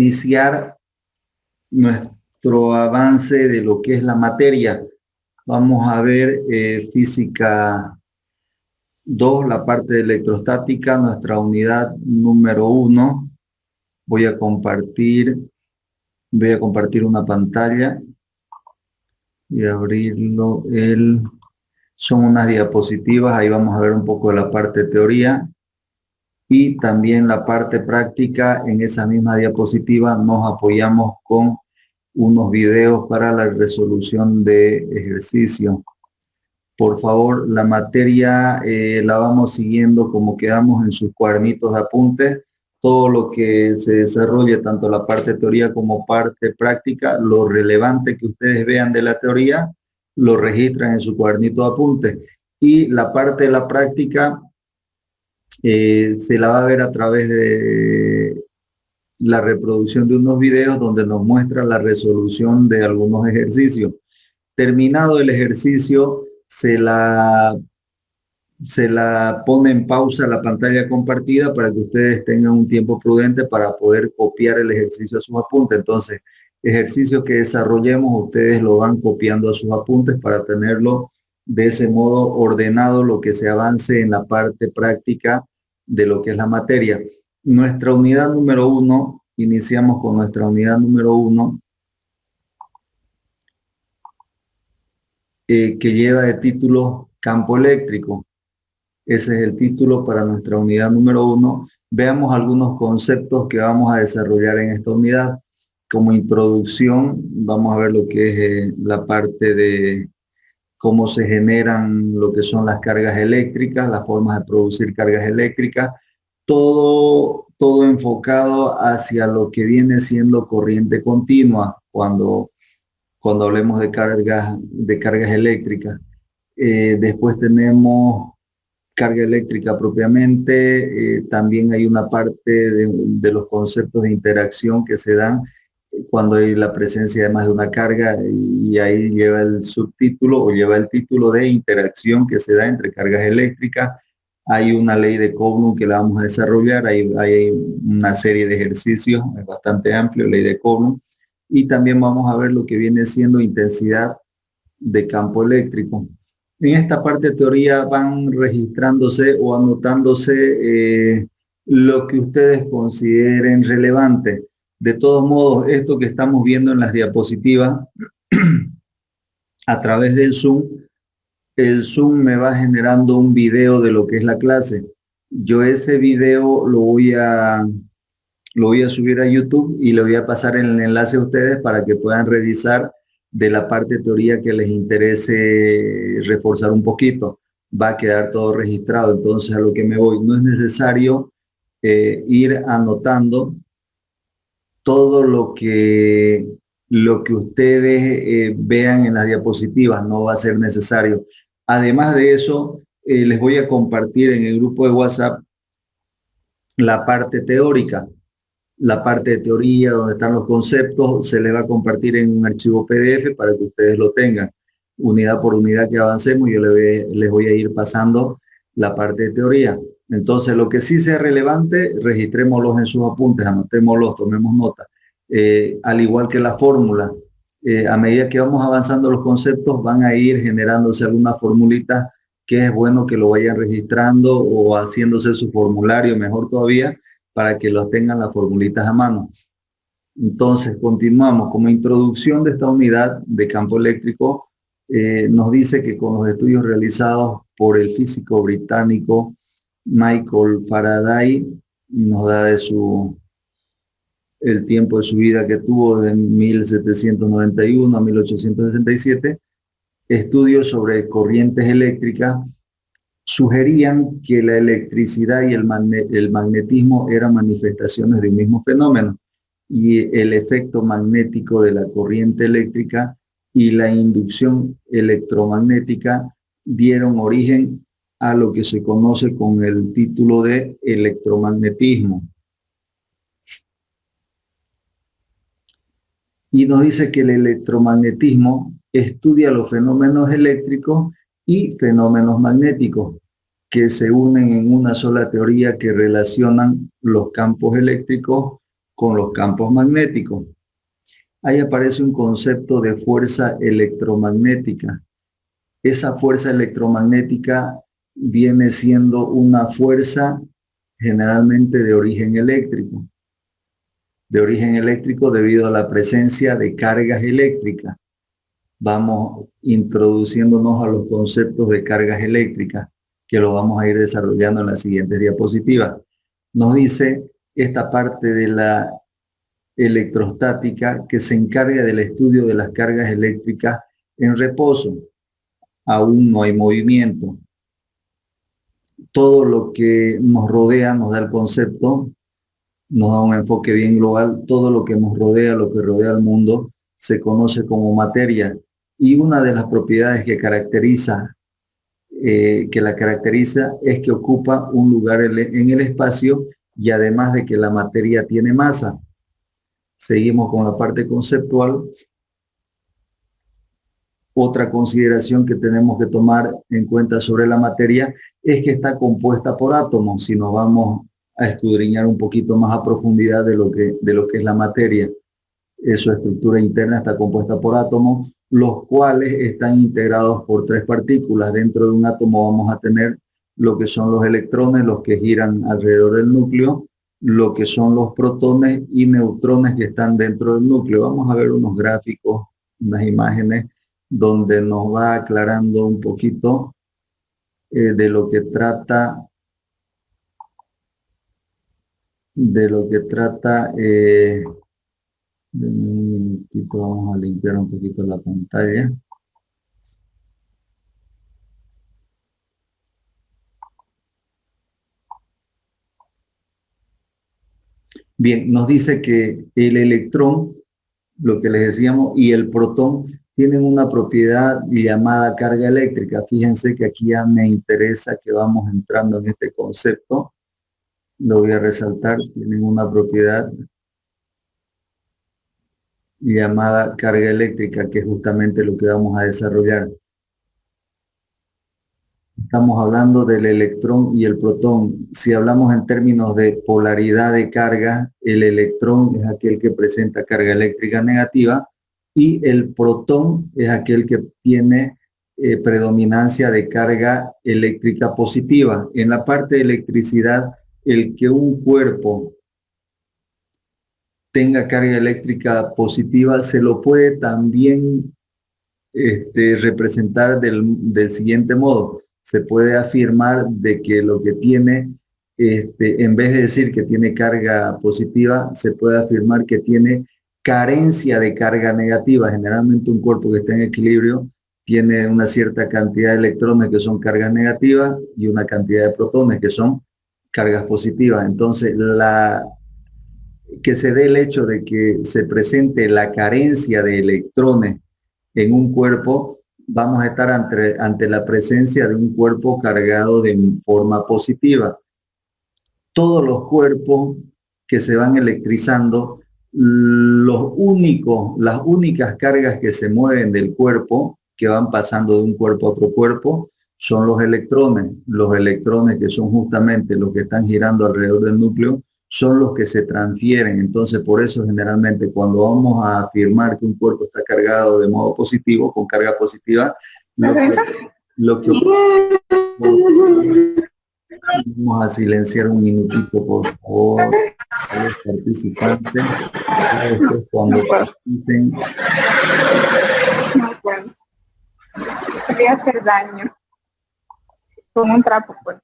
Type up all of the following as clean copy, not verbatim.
iniciar nuestro avance de lo que es la materia. Vamos a ver física 2, la parte de electrostática, nuestra unidad número 1. Voy a compartir una pantalla y abrirlo. Son unas diapositivas, ahí vamos a ver un poco de la parte de teoría y también la parte práctica. En esa misma diapositiva nos apoyamos con unos videos para la resolución de ejercicio. Por favor, la materia la vamos siguiendo como quedamos en sus cuadernitos de apuntes. Todo lo que se desarrolle, tanto la parte de teoría como parte práctica, lo relevante que ustedes vean de la teoría, lo registran en su cuadernito de apuntes. Y la parte de la práctica se la va a ver a través de la reproducción de unos videos donde nos muestra la resolución de algunos ejercicios. Terminado el ejercicio, se la pone en pausa la pantalla compartida para que ustedes tengan un tiempo prudente para poder copiar el ejercicio a sus apuntes. Entonces, ejercicio que desarrollemos, ustedes lo van copiando a sus apuntes para tenerlo de ese modo ordenado, lo que se avance en la parte práctica de lo que es la materia. Nuestra unidad número 1, iniciamos con nuestra unidad número 1, que lleva de título campo eléctrico. Ese es el título para nuestra unidad número 1. Veamos algunos conceptos que vamos a desarrollar en esta unidad. Como introducción, vamos a ver lo que es la parte de cómo se generan lo que son las cargas eléctricas, las formas de producir cargas eléctricas, todo enfocado hacia lo que viene siendo corriente continua cuando hablemos de cargas eléctricas. Después tenemos carga eléctrica propiamente. También hay una parte de los conceptos de interacción que se dan cuando hay la presencia de más de una carga, y ahí lleva el subtítulo o lleva el título de interacción que se da entre cargas eléctricas. Hay una ley de Coulomb que la vamos a desarrollar, hay una serie de ejercicios, es bastante amplio, ley de Coulomb, y también vamos a ver lo que viene siendo intensidad de campo eléctrico. En esta parte de teoría van registrándose o anotándose lo que ustedes consideren relevante. De todos modos, esto que estamos viendo en las diapositivas a través del Zoom, el Zoom me va generando un video de lo que es la clase. Yo ese video lo voy a subir a YouTube y le voy a pasar el enlace a ustedes para que puedan revisar de la parte de teoría que les interese reforzar un poquito. Va a quedar todo registrado. Entonces, a lo que me voy, no es necesario ir anotando todo lo que ustedes vean en las diapositivas, no va a ser necesario. Además de eso, les voy a compartir en el grupo de WhatsApp la parte teórica. La parte de teoría, donde están los conceptos, se les va a compartir en un archivo PDF para que ustedes lo tengan. Unidad por unidad que avancemos, yo les voy a ir pasando la parte de teoría. Entonces, lo que sí sea relevante, registrémoslos en sus apuntes, anotémoslos, tomemos nota. Al igual que la fórmula, a medida que vamos avanzando los conceptos, van a ir generándose algunas formulitas que es bueno que lo vayan registrando o haciéndose su formulario, mejor todavía, para que los tengan las formulitas a mano. Entonces, continuamos. Como introducción de esta unidad de campo eléctrico, nos dice que con los estudios realizados por el físico británico Michael Faraday, nos da el tiempo de su vida que tuvo de 1791 a 1867, estudios sobre corrientes eléctricas sugerían que la electricidad y el magnetismo eran manifestaciones de un mismo fenómeno, y el efecto magnético de la corriente eléctrica y la inducción electromagnética dieron origen a lo que se conoce con el título de electromagnetismo. Y nos dice que el electromagnetismo estudia los fenómenos eléctricos y fenómenos magnéticos que se unen en una sola teoría, que relacionan los campos eléctricos con los campos magnéticos. Ahí aparece un concepto de fuerza electromagnética. Esa fuerza electromagnética viene siendo una fuerza generalmente de origen eléctrico. De origen eléctrico debido a la presencia de cargas eléctricas. Vamos introduciéndonos a los conceptos de cargas eléctricas, que lo vamos a ir desarrollando en la siguiente diapositiva. Nos dice esta parte de la electrostática que se encarga del estudio de las cargas eléctricas en reposo. Aún no hay movimiento. Todo lo que nos rodea nos da el concepto, nos da un enfoque bien global. Todo lo que nos rodea, lo que rodea al mundo, se conoce como materia. Y una de las propiedades que caracteriza, es que ocupa un lugar en el espacio y además de que la materia tiene masa. Seguimos con la parte conceptual. Otra consideración que tenemos que tomar en cuenta sobre la materia es que está compuesta por átomos. Si nos vamos a escudriñar un poquito más a profundidad de lo que es la materia, su estructura interna está compuesta por átomos, los cuales están integrados por tres partículas. Dentro de un átomo vamos a tener lo que son los electrones, los que giran alrededor del núcleo, lo que son los protones y neutrones que están dentro del núcleo. Vamos a ver unos gráficos, unas imágenes, donde nos va aclarando un poquito de lo que trata un minutito, vamos a limpiar un poquito la pantalla. Bien, nos dice que el electrón, lo que les decíamos, y el protón tienen una propiedad llamada carga eléctrica. Fíjense que aquí ya me interesa que vamos entrando en este concepto. Lo voy a resaltar. Tienen una propiedad llamada carga eléctrica, que es justamente lo que vamos a desarrollar. Estamos hablando del electrón y el protón. Si hablamos en términos de polaridad de carga, el electrón es aquel que presenta carga eléctrica negativa y el protón es aquel que tiene predominancia de carga eléctrica positiva. En la parte de electricidad, el que un cuerpo tenga carga eléctrica positiva se lo puede también representar del siguiente modo. Se puede afirmar de que lo que tiene, en vez de decir que tiene carga positiva, se puede afirmar que tiene carencia de carga negativa. Generalmente un cuerpo que está en equilibrio tiene una cierta cantidad de electrones que son cargas negativas y una cantidad de protones que son cargas positivas. Entonces, que se dé el hecho de que se presente la carencia de electrones en un cuerpo, vamos a estar ante la presencia de un cuerpo cargado de forma positiva. Todos los cuerpos que se van electrizando, las únicas cargas que se mueven del cuerpo, que van pasando de un cuerpo a otro cuerpo, son los electrones que son justamente los que están girando alrededor del núcleo, son los que se transfieren. Entonces, por eso generalmente cuando vamos a afirmar que un cuerpo está cargado de modo positivo, con carga positiva, lo que vamos a silenciar un minutito, por favor, a los participantes. Después, cuando participen, podría hacer daño con un trapo, pues.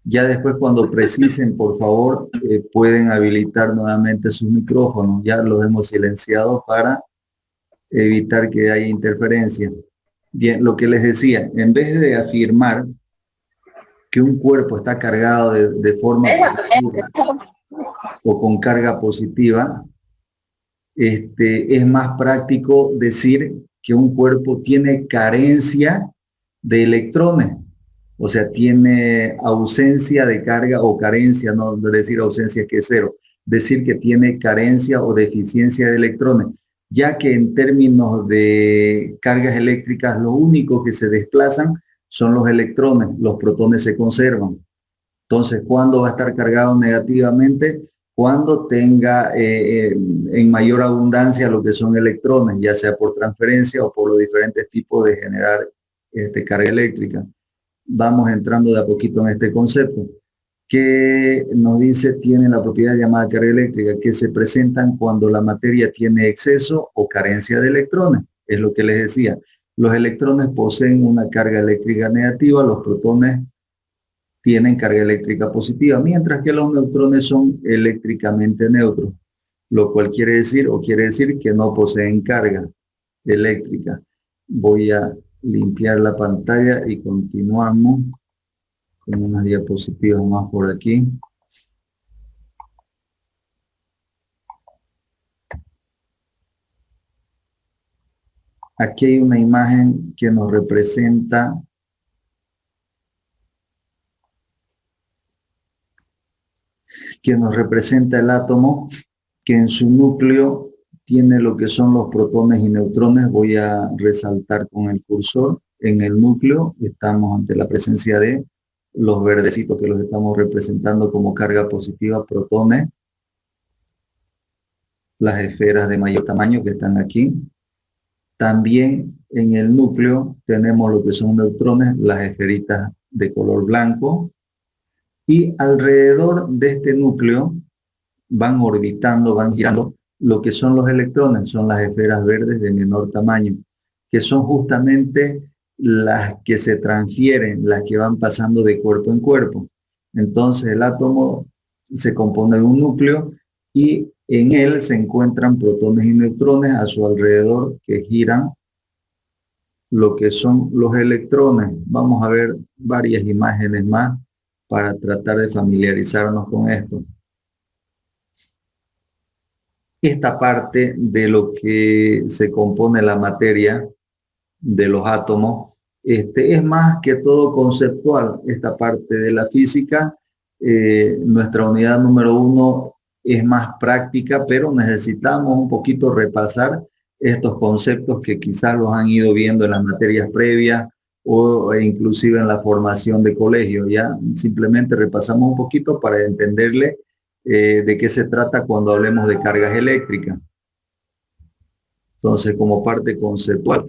Ya después, cuando precisen, por favor, pueden habilitar nuevamente sus micrófonos. Ya los hemos silenciado para evitar que haya interferencia. Bien, lo que les decía, en vez de afirmar que un cuerpo está cargado de forma positiva o con carga positiva, es más práctico decir que un cuerpo tiene carencia de electrones, o sea, tiene ausencia de carga o carencia, no decir ausencia que es cero, decir que tiene carencia o deficiencia de electrones, ya que en términos de cargas eléctricas lo único que se desplazan son los electrones, los protones se conservan. Entonces, ¿cuándo va a estar cargado negativamente? Cuando tenga en mayor abundancia lo que son electrones, ya sea por transferencia o por los diferentes tipos de generar carga eléctrica. Vamos entrando de a poquito en este concepto, que nos dice tiene la propiedad llamada carga eléctrica, que se presentan cuando la materia tiene exceso o carencia de electrones. Es lo que les decía. Los electrones poseen una carga eléctrica negativa, los protones tienen carga eléctrica positiva, mientras que los neutrones son eléctricamente neutros, lo cual quiere decir que no poseen carga eléctrica. Voy a limpiar la pantalla y continuamos con unas diapositivas más por aquí. Aquí hay una imagen que nos representa el átomo, que en su núcleo tiene lo que son los protones y neutrones. Voy a resaltar con el cursor. En el núcleo estamos ante la presencia de los verdecitos, que los estamos representando como carga positiva, protones. Las esferas de mayor tamaño que están aquí. También en el núcleo tenemos lo que son neutrones, las esferitas de color blanco. Y alrededor de este núcleo van orbitando, van girando lo que son los electrones, son las esferas verdes de menor tamaño, que son justamente las que se transfieren, las que van pasando de cuerpo en cuerpo. Entonces el átomo se compone de un núcleo y en él se encuentran protones y neutrones a su alrededor que giran lo que son los electrones. Vamos a ver varias imágenes más para tratar de familiarizarnos con esto. Esta parte de lo que se compone la materia de los átomos es más que todo conceptual. Esta parte de la física, nuestra unidad número 1 es más práctica, pero necesitamos un poquito repasar estos conceptos que quizás los han ido viendo en las materias previas o inclusive en la formación de colegio. Ya simplemente repasamos un poquito para entenderle de qué se trata cuando hablemos de cargas eléctricas. Entonces, como parte conceptual,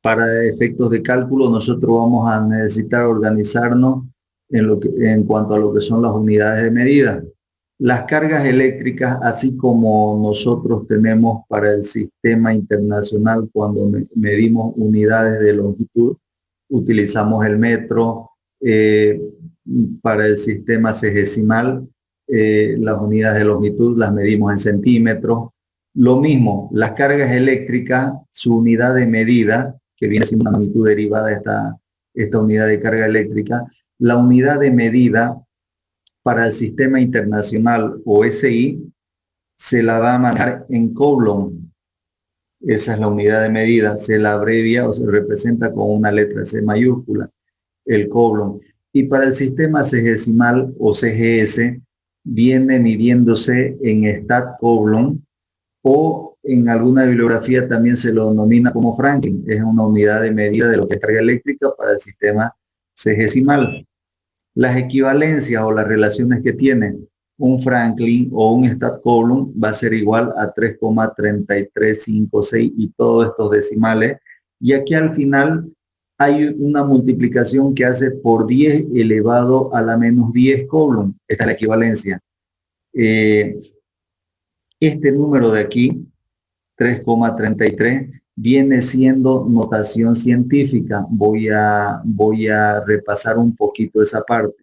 para efectos de cálculo, nosotros vamos a necesitar organizarnos en cuanto a lo que son las unidades de medida. Las cargas eléctricas, así como nosotros tenemos para el sistema internacional cuando medimos unidades de longitud, utilizamos el metro. Para el sistema sexagesimal, las unidades de longitud las medimos en centímetros. Lo mismo, las cargas eléctricas, su unidad de medida, que viene siendo una magnitud derivada de esta unidad de carga eléctrica, la unidad de medida para el sistema internacional o SI se la va a manejar en Coulomb. Esa es la unidad de medida, se la abrevia o se representa con una letra C mayúscula, el Coulomb. Y para el sistema sexagesimal o CGS viene midiéndose en Stat Coulomb, o en alguna bibliografía también se lo denomina como Franklin. Es una unidad de medida de lo que es carga eléctrica para el sistema sexagesimal. Las equivalencias o las relaciones que tiene un Franklin o un Stat Coulomb va a ser igual a 3,3356 y todos estos decimales. Y aquí al final hay una multiplicación que hace por 10 elevado a la menos 10 Coulomb. Esta es la equivalencia. Este número de aquí, 3,33, viene siendo notación científica. Voy a repasar un poquito esa parte.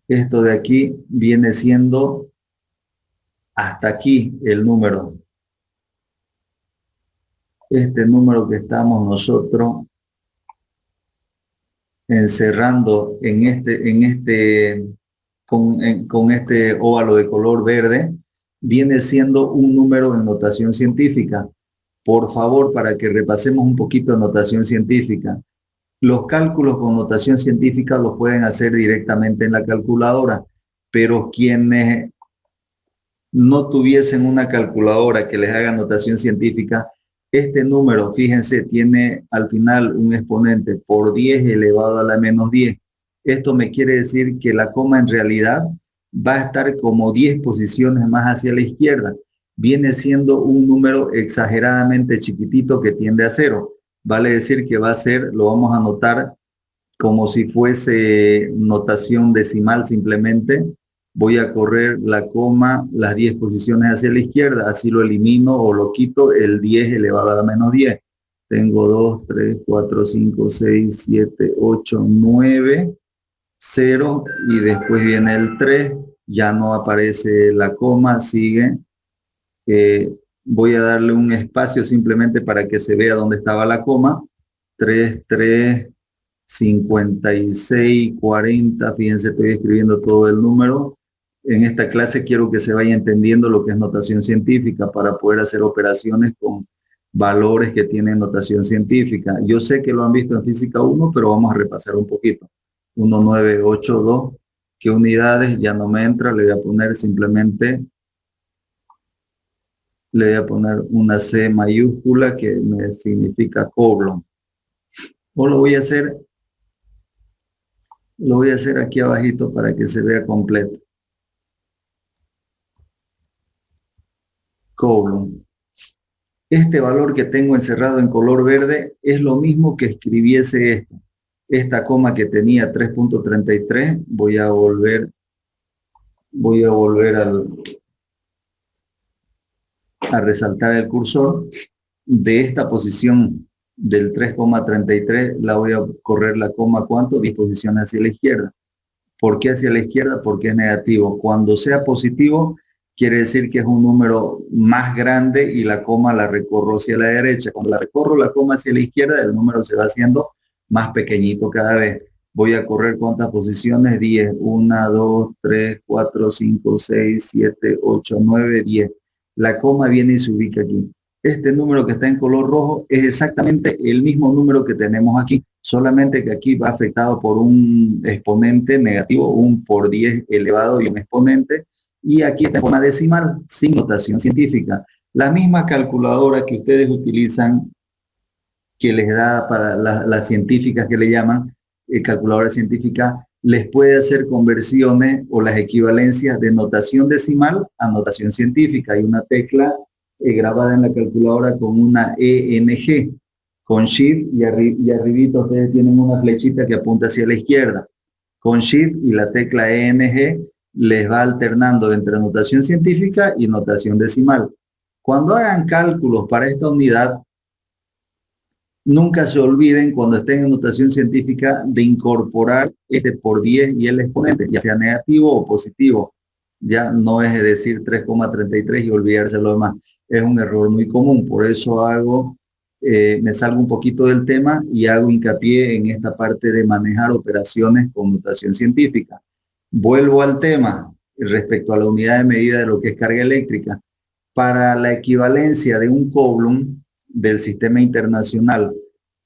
Esto de aquí viene siendo hasta aquí el número. Este número que estamos nosotros encerrando con este óvalo de color verde, viene siendo un número en notación científica. Por favor, para que repasemos un poquito de notación científica. Los cálculos con notación científica los pueden hacer directamente en la calculadora, pero quienes no tuviesen una calculadora que les haga notación científica, Este número, fíjense, tiene al final un exponente por 10 elevado a la menos 10. Esto me quiere decir que la coma en realidad va a estar como 10 posiciones más hacia la izquierda. Viene siendo un número exageradamente chiquitito que tiende a cero. Vale decir que va a ser, lo vamos a anotar como si fuese notación decimal simplemente. Voy a correr la coma, las 10 posiciones hacia la izquierda, así lo elimino o lo quito, el 10 elevado a la menos 10. Tengo 2, 3, 4, 5, 6, 7, 8, 9, 0 y después viene el 3, ya no aparece la coma, sigue. Voy a darle un espacio simplemente para que se vea dónde estaba la coma. 3, 3, 56, 40, fíjense, estoy escribiendo todo el número. En esta clase quiero que se vaya entendiendo lo que es notación científica para poder hacer operaciones con valores que tienen notación científica. Yo sé que lo han visto en física 1, pero vamos a repasar un poquito. 1982, ¿qué unidades? Ya no me entra, le voy a poner simplemente, le voy a poner una C mayúscula que me significa Coulomb. O lo voy a hacer aquí abajito para que se vea completo. Coulomb. Este valor que tengo encerrado en color verde es lo mismo que escribiese esto. Esta coma que tenía 3.33, voy a volver a resaltar el cursor. De esta posición del 3,33 la voy a correr la coma, ¿cuánto? 10 posiciones hacia la izquierda. ¿Por qué hacia la izquierda? Porque es negativo. Cuando sea positivo, quiere decir que es un número más grande y la coma la recorro hacia la derecha. Cuando la recorro la coma hacia la izquierda, el número se va haciendo más pequeñito cada vez. Voy a correr ¿cuántas posiciones? 10. 1, 2, 3, 4, 5, 6, 7, 8, 9, 10. La coma viene y se ubica aquí. Este número que está en color rojo es exactamente el mismo número que tenemos aquí, solamente que aquí va afectado por un exponente negativo, un por 10 elevado y un exponente, y aquí está en forma decimal, sin notación científica. La misma calculadora que ustedes utilizan, que les da para las científicas que le llaman calculadora científica, les puede hacer conversiones o las equivalencias de notación decimal a notación científica. Hay una tecla grabada en la calculadora con una ENG, con Shift y arribita ustedes tienen una flechita que apunta hacia la izquierda. Con Shift y la tecla ENG les va alternando entre notación científica y notación decimal. Cuando hagan cálculos para esta unidad, nunca se olviden cuando estén en notación científica de incorporar este por 10 y el exponente, ya sea negativo o positivo. Ya no es decir 3,33 y olvidarse lo demás. Es un error muy común, por eso me salgo un poquito del tema y hago hincapié en esta parte de manejar operaciones con notación científica. Vuelvo al tema respecto a la unidad de medida de lo que es carga eléctrica. Para la equivalencia de un Coulomb del sistema internacional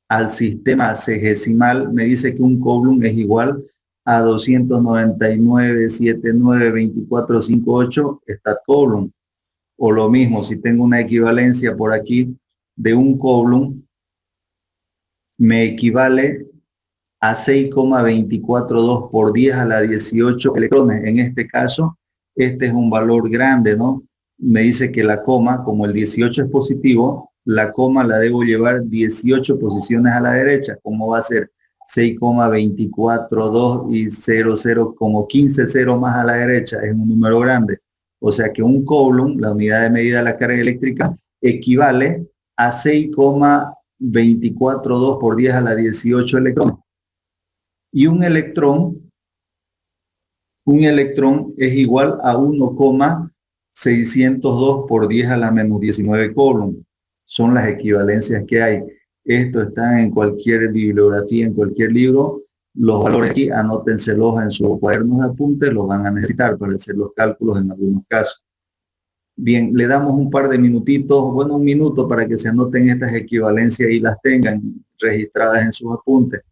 al sistema sexagesimal, me dice que un Coulomb es igual a 299,79,24,58 está Coulomb. O lo mismo, si tengo una equivalencia por aquí de un Coulomb, me equivale a 6,242 por 10 a la 18 electrones. En este caso, este es un valor grande, ¿no? Me dice que la coma, como el 18 es positivo, la coma la debo llevar 18 posiciones a la derecha. ¿Cómo va a ser? 6,242 y 00, como 15 ceros más a la derecha, es un número grande. O sea que un Coulomb, la unidad de medida de la carga eléctrica, equivale a 6,242 por 10 a la 18 electrones. Y un electrón es igual a 1,602 por 10 a la menos 19 Coulomb. Son las equivalencias que hay. Esto está en cualquier bibliografía, en cualquier libro. Los valores aquí, anótenselos en sus cuadernos de apuntes, los van a necesitar para hacer los cálculos en algunos casos. Bien, le damos un par de minutitos, bueno, un minuto para que se anoten estas equivalencias y las tengan registradas en sus apuntes.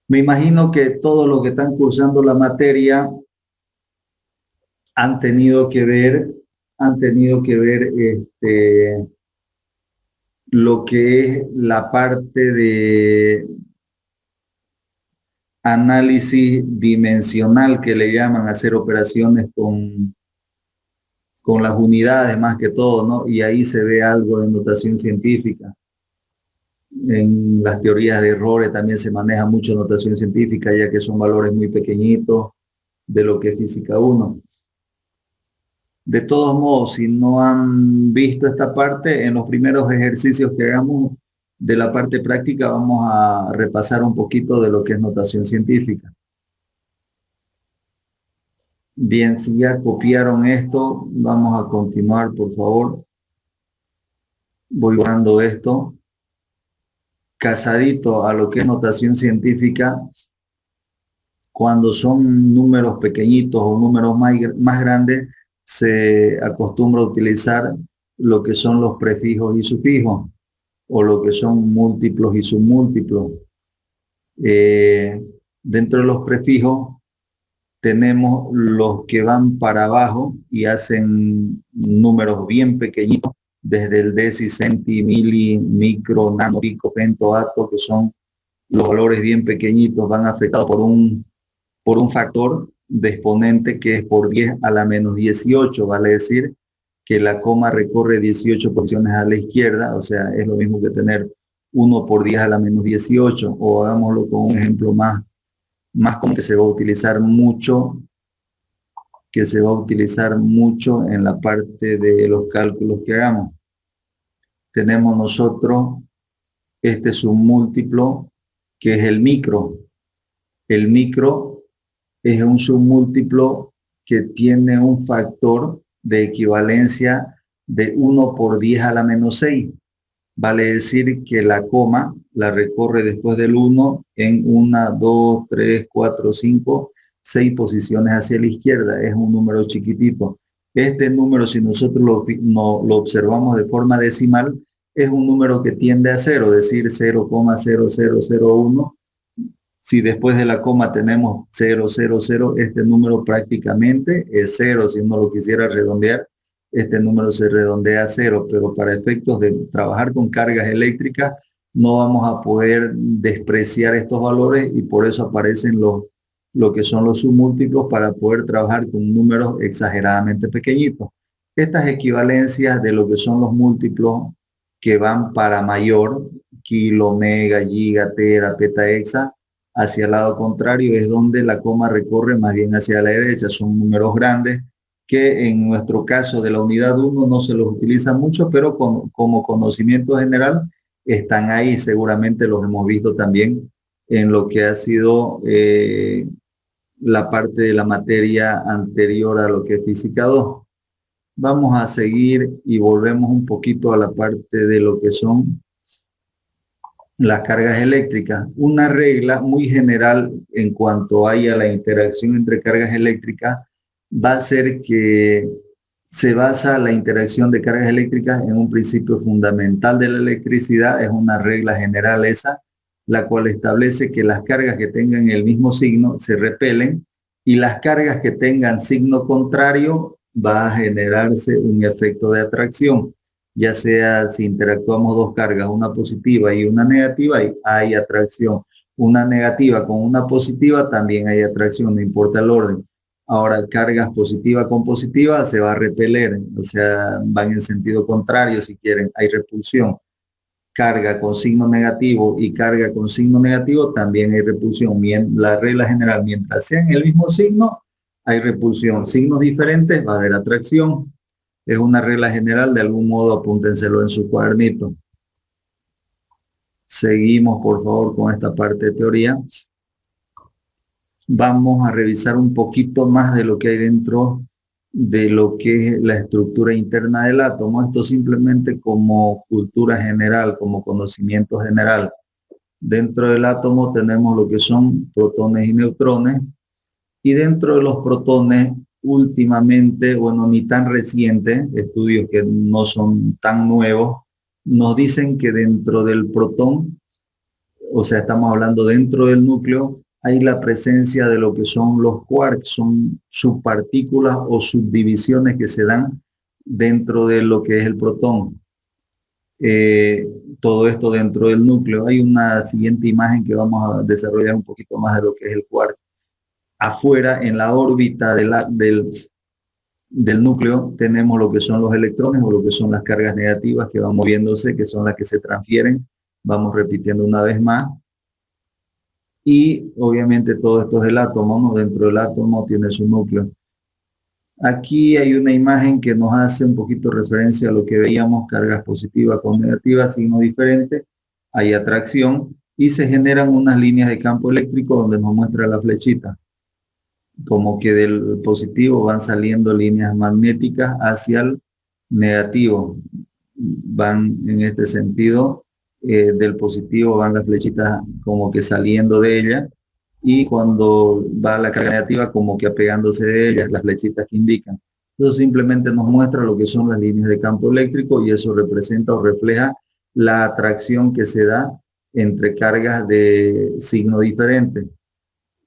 Me imagino que todos los que están cursando la materia han tenido que ver lo que es la parte de análisis dimensional que le llaman, hacer operaciones con las unidades más que todo, ¿no? Y ahí se ve algo de notación científica. En las teorías de errores también se maneja mucho notación científica, ya que son valores muy pequeñitos de lo que es física 1. De todos modos, si no han visto esta parte, en los primeros ejercicios que hagamos de la parte práctica vamos a repasar un poquito de lo que es notación científica. Bien, si ya copiaron esto, vamos a continuar, por favor. Voy borrando esto. Casadito a lo que es notación científica, cuando son números pequeñitos o números más grandes, se acostumbra a utilizar lo que son los prefijos y sufijos, o lo que son múltiplos y submúltiplos. Dentro de los prefijos tenemos los que van para abajo y hacen números bien pequeñitos, desde el deci, centi, mili, micro, nano, pico, femto, ato, que son los valores bien pequeñitos, van afectados por un factor de exponente que es por 10 a la menos 18, vale decir que la coma recorre 18 posiciones a la izquierda, o sea, es lo mismo que tener 1 por 10 a la menos 18, o hagámoslo con un ejemplo más común que se va a utilizar mucho, en la parte de los cálculos que hagamos. Tenemos nosotros este submúltiplo que es el micro. El micro es un submúltiplo que tiene un factor de equivalencia de 1 por 10 a la menos 6. Vale decir que la coma la recorre después del 1 en 1, 2, 3, 4, 5, 6 posiciones hacia la izquierda. Es un número chiquitito. Este número, si nosotros lo observamos de forma decimal, es un número que tiende a 0, es decir, 0,0001. Si después de la coma tenemos 0, 0, 0, este número prácticamente es 0. Si uno lo quisiera redondear, este número se redondea a 0, pero para efectos de trabajar con cargas eléctricas no vamos a poder despreciar estos valores y por eso aparecen lo que son los submúltiplos para poder trabajar con números exageradamente pequeñitos. Estas equivalencias de lo que son los múltiplos que van para mayor, kilo, mega, giga, tera, petahexa, hacia el lado contrario es donde la coma recorre más bien hacia la derecha. Son números grandes que en nuestro caso de la unidad 1 no se los utiliza mucho, pero como conocimiento general están ahí. Seguramente los hemos visto también en lo que ha sido la parte de la materia anterior a lo que es física 2. Vamos a seguir y volvemos un poquito a la parte de lo que son las cargas eléctricas. Una regla muy general en cuanto haya la interacción entre cargas eléctricas va a ser que se basa la interacción de cargas eléctricas en un principio fundamental de la electricidad. Es una regla general esa, la cual establece que las cargas que tengan el mismo signo se repelen y las cargas que tengan signo contrario va a generarse un efecto de atracción. Ya sea si interactuamos dos cargas, una positiva y una negativa, hay atracción. Una negativa con una positiva también hay atracción, no importa el orden. Ahora, cargas positiva con positiva se va a repeler, o sea, van en sentido contrario si quieren, hay repulsión. Carga con signo negativo y carga con signo negativo también hay repulsión. La regla general, mientras sean el mismo signo, hay repulsión. Signos diferentes, va a haber atracción. Es una regla general, de algún modo apúntenselo en su cuadernito. Seguimos, por favor, con esta parte de teoría. Vamos a revisar un poquito más de lo que hay dentro de lo que es la estructura interna del átomo. Esto simplemente como cultura general, como conocimiento general. Dentro del átomo tenemos lo que son protones y neutrones. Y dentro de los protones, últimamente, bueno, ni tan recientes, estudios que no son tan nuevos, nos dicen que dentro del protón, o sea, estamos hablando dentro del núcleo, hay la presencia de lo que son los quarks, son subpartículas o subdivisiones que se dan dentro de lo que es el protón. todo esto dentro del núcleo. Hay una siguiente imagen que vamos a desarrollar un poquito más de lo que es el quark. Afuera, en la órbita del núcleo, tenemos lo que son los electrones o lo que son las cargas negativas que van moviéndose, que son las que se transfieren. Vamos repitiendo una vez más. Y obviamente todo esto es el átomo, ¿no? Dentro del átomo tiene su núcleo. Aquí hay una imagen que nos hace un poquito referencia a lo que veíamos, cargas positivas con negativas, signo diferente, hay atracción y se generan unas líneas de campo eléctrico donde nos muestra la flechita. Como que del positivo van saliendo líneas magnéticas hacia el negativo. Van en este sentido, del positivo van las flechitas como que saliendo de ella y cuando va la carga negativa como que apegándose de ellas, las flechitas que indican. Eso simplemente nos muestra lo que son las líneas de campo eléctrico y eso representa o refleja la atracción que se da entre cargas de signo diferente.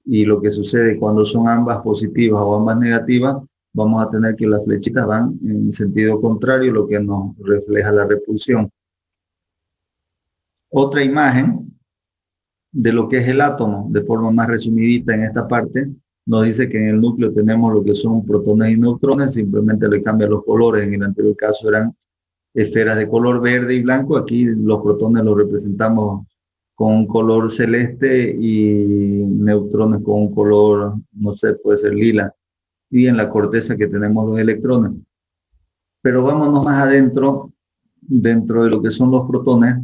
Y lo que sucede cuando son ambas positivas o ambas negativas, vamos a tener que las flechitas van en sentido contrario, lo que nos refleja la repulsión. Otra imagen de lo que es el átomo, de forma más resumidita en esta parte, nos dice que en el núcleo tenemos lo que son protones y neutrones, simplemente le cambian los colores. En el anterior caso eran esferas de color verde y blanco, aquí los protones los representamos con un color celeste y neutrones con un color, no sé, puede ser lila, y en la corteza que tenemos los electrones. Pero vámonos más adentro, dentro de lo que son los protones.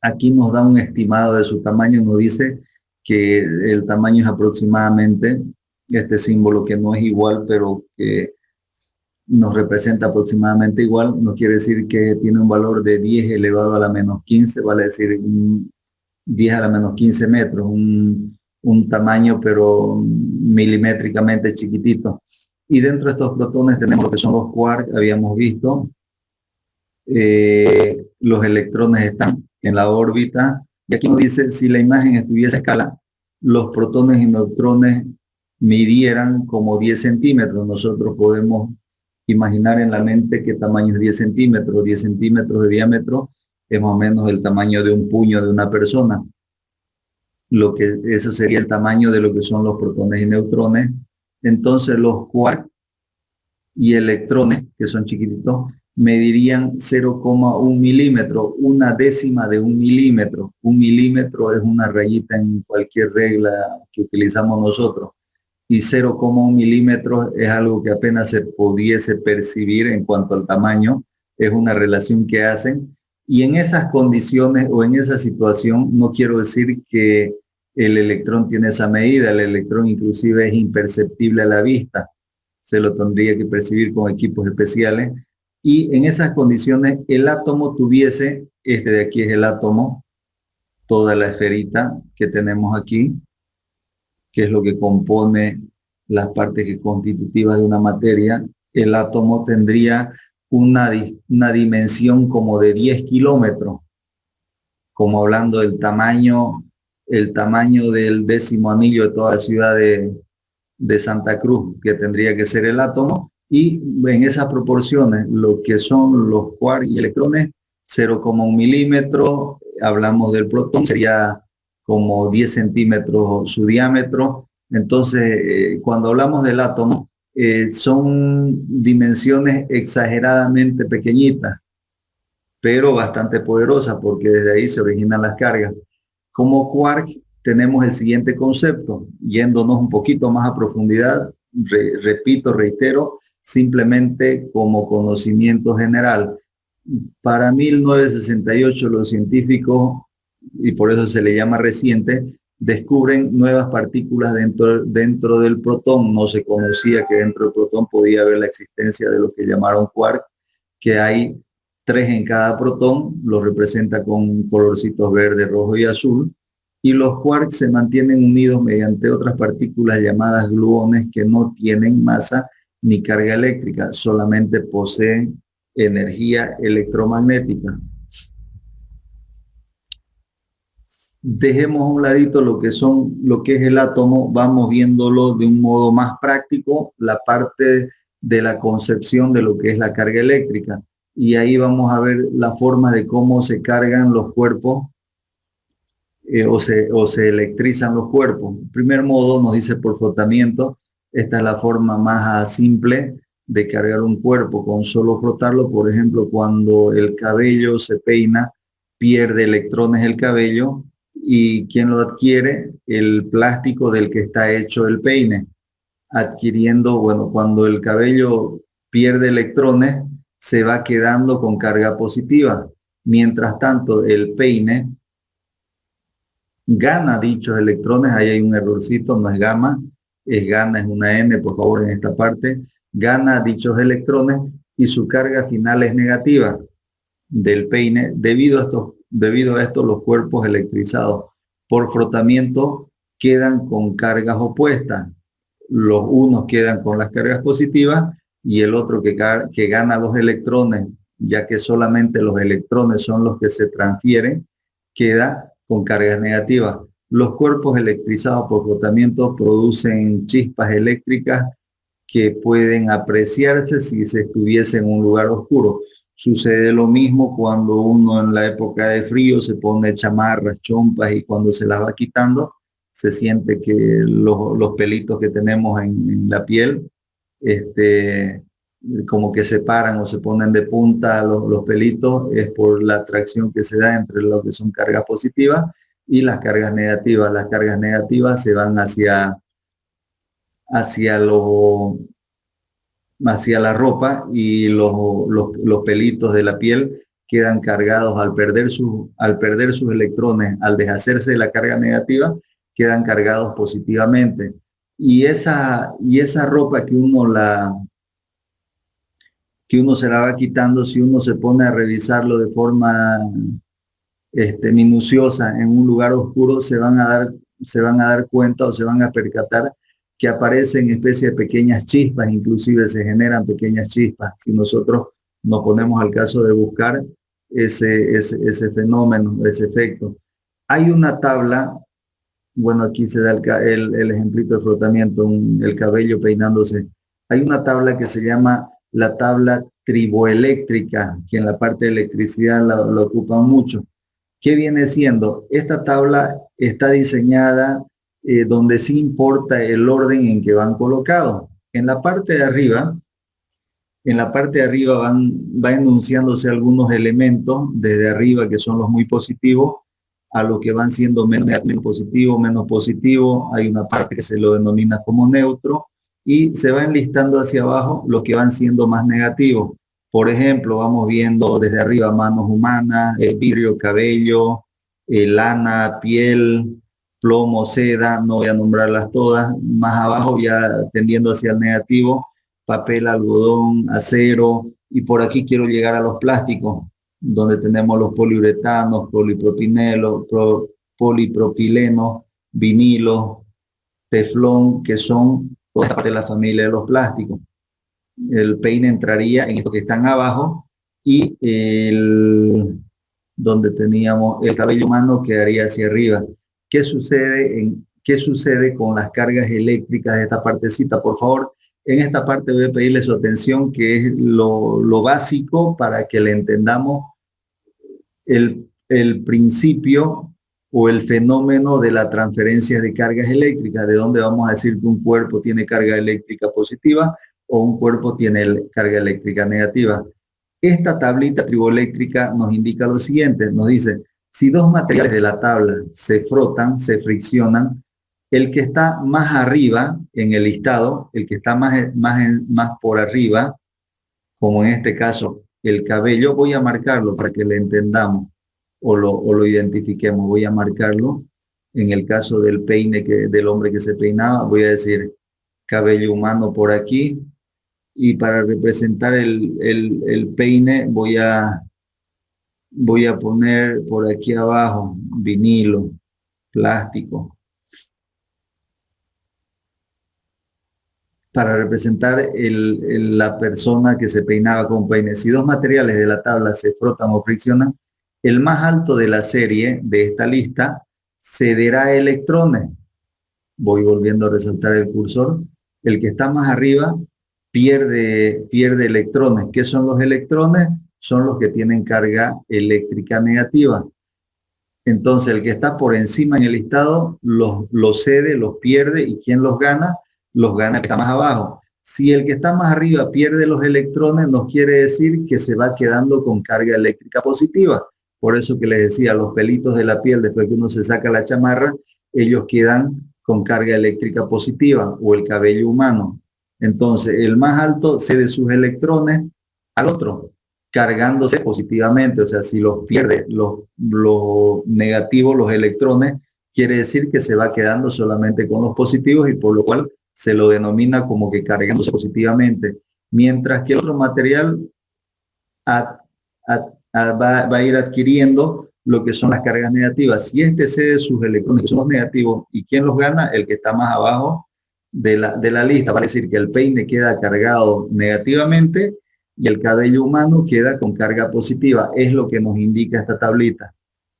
Aquí nos da un estimado de su tamaño, nos dice que el tamaño es aproximadamente, este símbolo que no es igual, pero que nos representa aproximadamente igual, no quiere decir que tiene un valor de 10 elevado a la menos 15, vale decir 10 a la menos 15 metros, un tamaño pero milimétricamente chiquitito. Y dentro de estos protones tenemos lo que son los quarks, habíamos visto. Los electrones están en la órbita. Y aquí nos dice, si la imagen estuviese a escala, los protones y neutrones midieran como 10 centímetros. Nosotros podemos imaginar en la mente qué tamaño es 10 centímetros. 10 centímetros de diámetro es más o menos el tamaño de un puño de una persona. Eso sería el tamaño de lo que son los protones y neutrones. Entonces los quarks y electrones, que son chiquititos, medirían 0,1 milímetro, una décima de un milímetro. Un milímetro es una rayita en cualquier regla que utilizamos nosotros. Y 0,1 milímetros es algo que apenas se pudiese percibir en cuanto al tamaño. Es una relación que hacen. Y en esas condiciones o en esa situación, no quiero decir que el electrón tiene esa medida. El electrón inclusive es imperceptible a la vista. Se lo tendría que percibir con equipos especiales. Y en esas condiciones el átomo tuviese, este de aquí es el átomo, toda la esferita que tenemos aquí, que es lo que compone las partes constitutivas de una materia. El átomo tendría una dimensión como de 10 kilómetros, como hablando del tamaño, el tamaño del 10º anillo de toda la ciudad de Santa Cruz, que tendría que ser el átomo. Y en esas proporciones, lo que son los quarks y electrones, 0,1 milímetro, hablamos del protón, sería como 10 centímetros su diámetro. Entonces, cuando hablamos del átomo, son dimensiones exageradamente pequeñitas, pero bastante poderosas, porque desde ahí se originan las cargas. Como quark tenemos el siguiente concepto, yéndonos un poquito más a profundidad, repito, reitero, simplemente como conocimiento general. Para 1968 los científicos, y por eso se le llama reciente, descubren nuevas partículas dentro del protón. No se conocía que dentro del protón podía haber la existencia de lo que llamaron quark, que hay 3 en cada protón, lo representa con colorcitos verde, rojo y azul. Y los quarks se mantienen unidos mediante otras partículas llamadas gluones que no tienen masa ni carga eléctrica, solamente poseen energía electromagnética. Dejemos a un ladito lo que es el átomo, vamos viéndolo de un modo más práctico, la parte de la concepción de lo que es la carga eléctrica. y ahí vamos a ver la forma de cómo se cargan los cuerpos o se electrizan los cuerpos. En primer modo nos dice por frotamiento. Esta es la forma más simple de cargar un cuerpo con solo frotarlo. Por ejemplo, cuando el cabello se peina, pierde electrones el cabello. ¿Y quién lo adquiere? El plástico del que está hecho el peine. Adquiriendo, bueno, cuando el cabello pierde electrones, se va quedando con carga positiva. Mientras tanto, el peine gana dichos electrones. Ahí hay un errorcito, no es gamma, es gana, es una N, por favor, en esta parte. Gana dichos electrones y su carga final es negativa del peine. Debido a esto, los cuerpos electrizados por frotamiento quedan con cargas opuestas. Los unos quedan con las cargas positivas y el otro que gana los electrones, ya que solamente los electrones son los que se transfieren, queda con cargas negativas. Los cuerpos electrizados por frotamiento producen chispas eléctricas que pueden apreciarse si se estuviese en un lugar oscuro. Sucede lo mismo cuando uno en la época de frío se pone chamarras, chompas, y cuando se las va quitando, se siente que los pelitos que tenemos en la piel, como que se paran o se ponen de punta los pelitos. Es por la atracción que se da entre lo que son cargas positivas y las cargas negativas. Las cargas negativas se van hacia la ropa, y los pelitos de la piel quedan cargados al perder sus electrones, al deshacerse de la carga negativa, quedan cargados positivamente. Y esa ropa que uno se la va quitando, si uno se pone a revisarlo de forma minuciosa en un lugar oscuro, se van a dar cuenta o se van a percatar que aparecen especies de pequeñas chispas, inclusive se generan pequeñas chispas. Si nosotros nos ponemos al caso de buscar ese fenómeno, ese efecto. Hay una tabla, bueno, aquí se da el ejemplito de frotamiento, el cabello peinándose. Hay una tabla que se llama la tabla triboeléctrica, que en la parte de electricidad la ocupan mucho. ¿Qué viene siendo? Esta tabla está diseñada donde sí importa el orden en que van colocados. En la parte de arriba va enunciándose algunos elementos desde arriba, que son los muy positivos, a los que van siendo menos positivo, menos positivo. Hay una parte que se lo denomina como neutro, y se va enlistando hacia abajo los que van siendo más negativos. Por ejemplo, vamos viendo desde arriba manos humanas, vidrio, cabello, lana, piel, plomo, seda. No voy a nombrarlas todas. Más abajo, ya tendiendo hacia el negativo, papel, algodón, acero, y por aquí quiero llegar a los plásticos, donde tenemos los poliuretanos, polipropileno, vinilo, teflón, que son toda parte de la familia de los plásticos. El peine entraría en estos que están abajo, y donde teníamos el cabello humano quedaría hacia arriba. ¿Qué sucede con las cargas eléctricas de esta partecita? Por favor, en esta parte voy a pedirle su atención, que es lo básico para que le entendamos el principio o el fenómeno de la transferencia de cargas eléctricas, de donde vamos a decir que un cuerpo tiene carga eléctrica positiva o un cuerpo tiene carga eléctrica negativa. Esta tablita triboeléctrica nos indica lo siguiente, nos dice: si dos materiales de la tabla se frotan, se friccionan, el que está más arriba en el listado, el que está más por arriba, como en este caso el cabello, voy a marcarlo para que le entendamos o lo identifiquemos. Voy a marcarlo. En el caso del peine del hombre que se peinaba, voy a decir cabello humano por aquí, y para representar el peine voy a poner por aquí abajo vinilo, plástico. Para representar la persona que se peinaba con peine. Si dos materiales de la tabla se frotan o friccionan, el más alto de la serie de esta lista cederá electrones. Voy volviendo a resaltar el cursor. El que está más arriba pierde electrones. ¿Qué son los electrones? son los que tienen carga eléctrica negativa. Entonces, el que está por encima en el listado los cede, los pierde, y ¿quién los gana? Los gana el que está más abajo. Si el que está más arriba pierde los electrones, nos quiere decir que se va quedando con carga eléctrica positiva. Por eso que les decía, los pelitos de la piel, después que uno se saca la chamarra, ellos quedan con carga eléctrica positiva, o el cabello humano. Entonces, el más alto cede sus electrones al otro, cargándose positivamente. O sea, si los pierde los negativos, los electrones, quiere decir que se va quedando solamente con los positivos, y por lo cual se lo denomina como que cargándose positivamente. Mientras que el otro material va a ir adquiriendo lo que son las cargas negativas. Si este cede sus electrones, que son los negativos, ¿y quién los gana? El que está más abajo de la lista. Va a decir que el peine queda cargado negativamente y el cabello humano queda con carga positiva. Es lo que nos indica esta tablita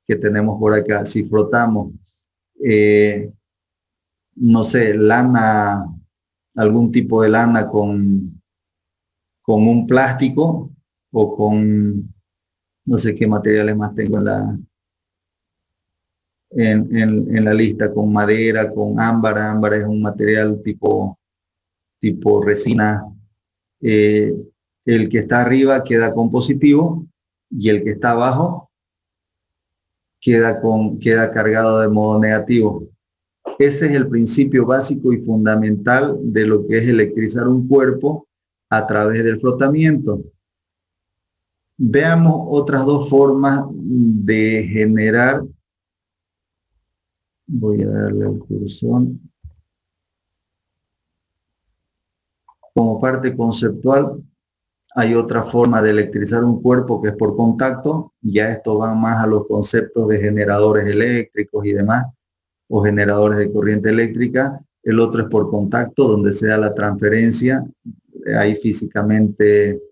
que tenemos por acá. Si frotamos, no sé, lana, algún tipo de lana con un plástico, o con, no sé qué materiales más tengo en la lista, con madera, con ámbar. Ámbar es un material tipo resina. El que está arriba queda con positivo, y el que está abajo queda cargado de modo negativo. Ese es el principio básico y fundamental de lo que es electrizar un cuerpo a través del frotamiento. Veamos otras dos formas de generar. Voy a darle al cursor. Como parte conceptual, hay otra forma de electrizar un cuerpo que es por contacto. Ya esto va más a los conceptos de generadores eléctricos y demás, o generadores de corriente eléctrica. El otro es por contacto, donde se da la transferencia. Ahí físicamente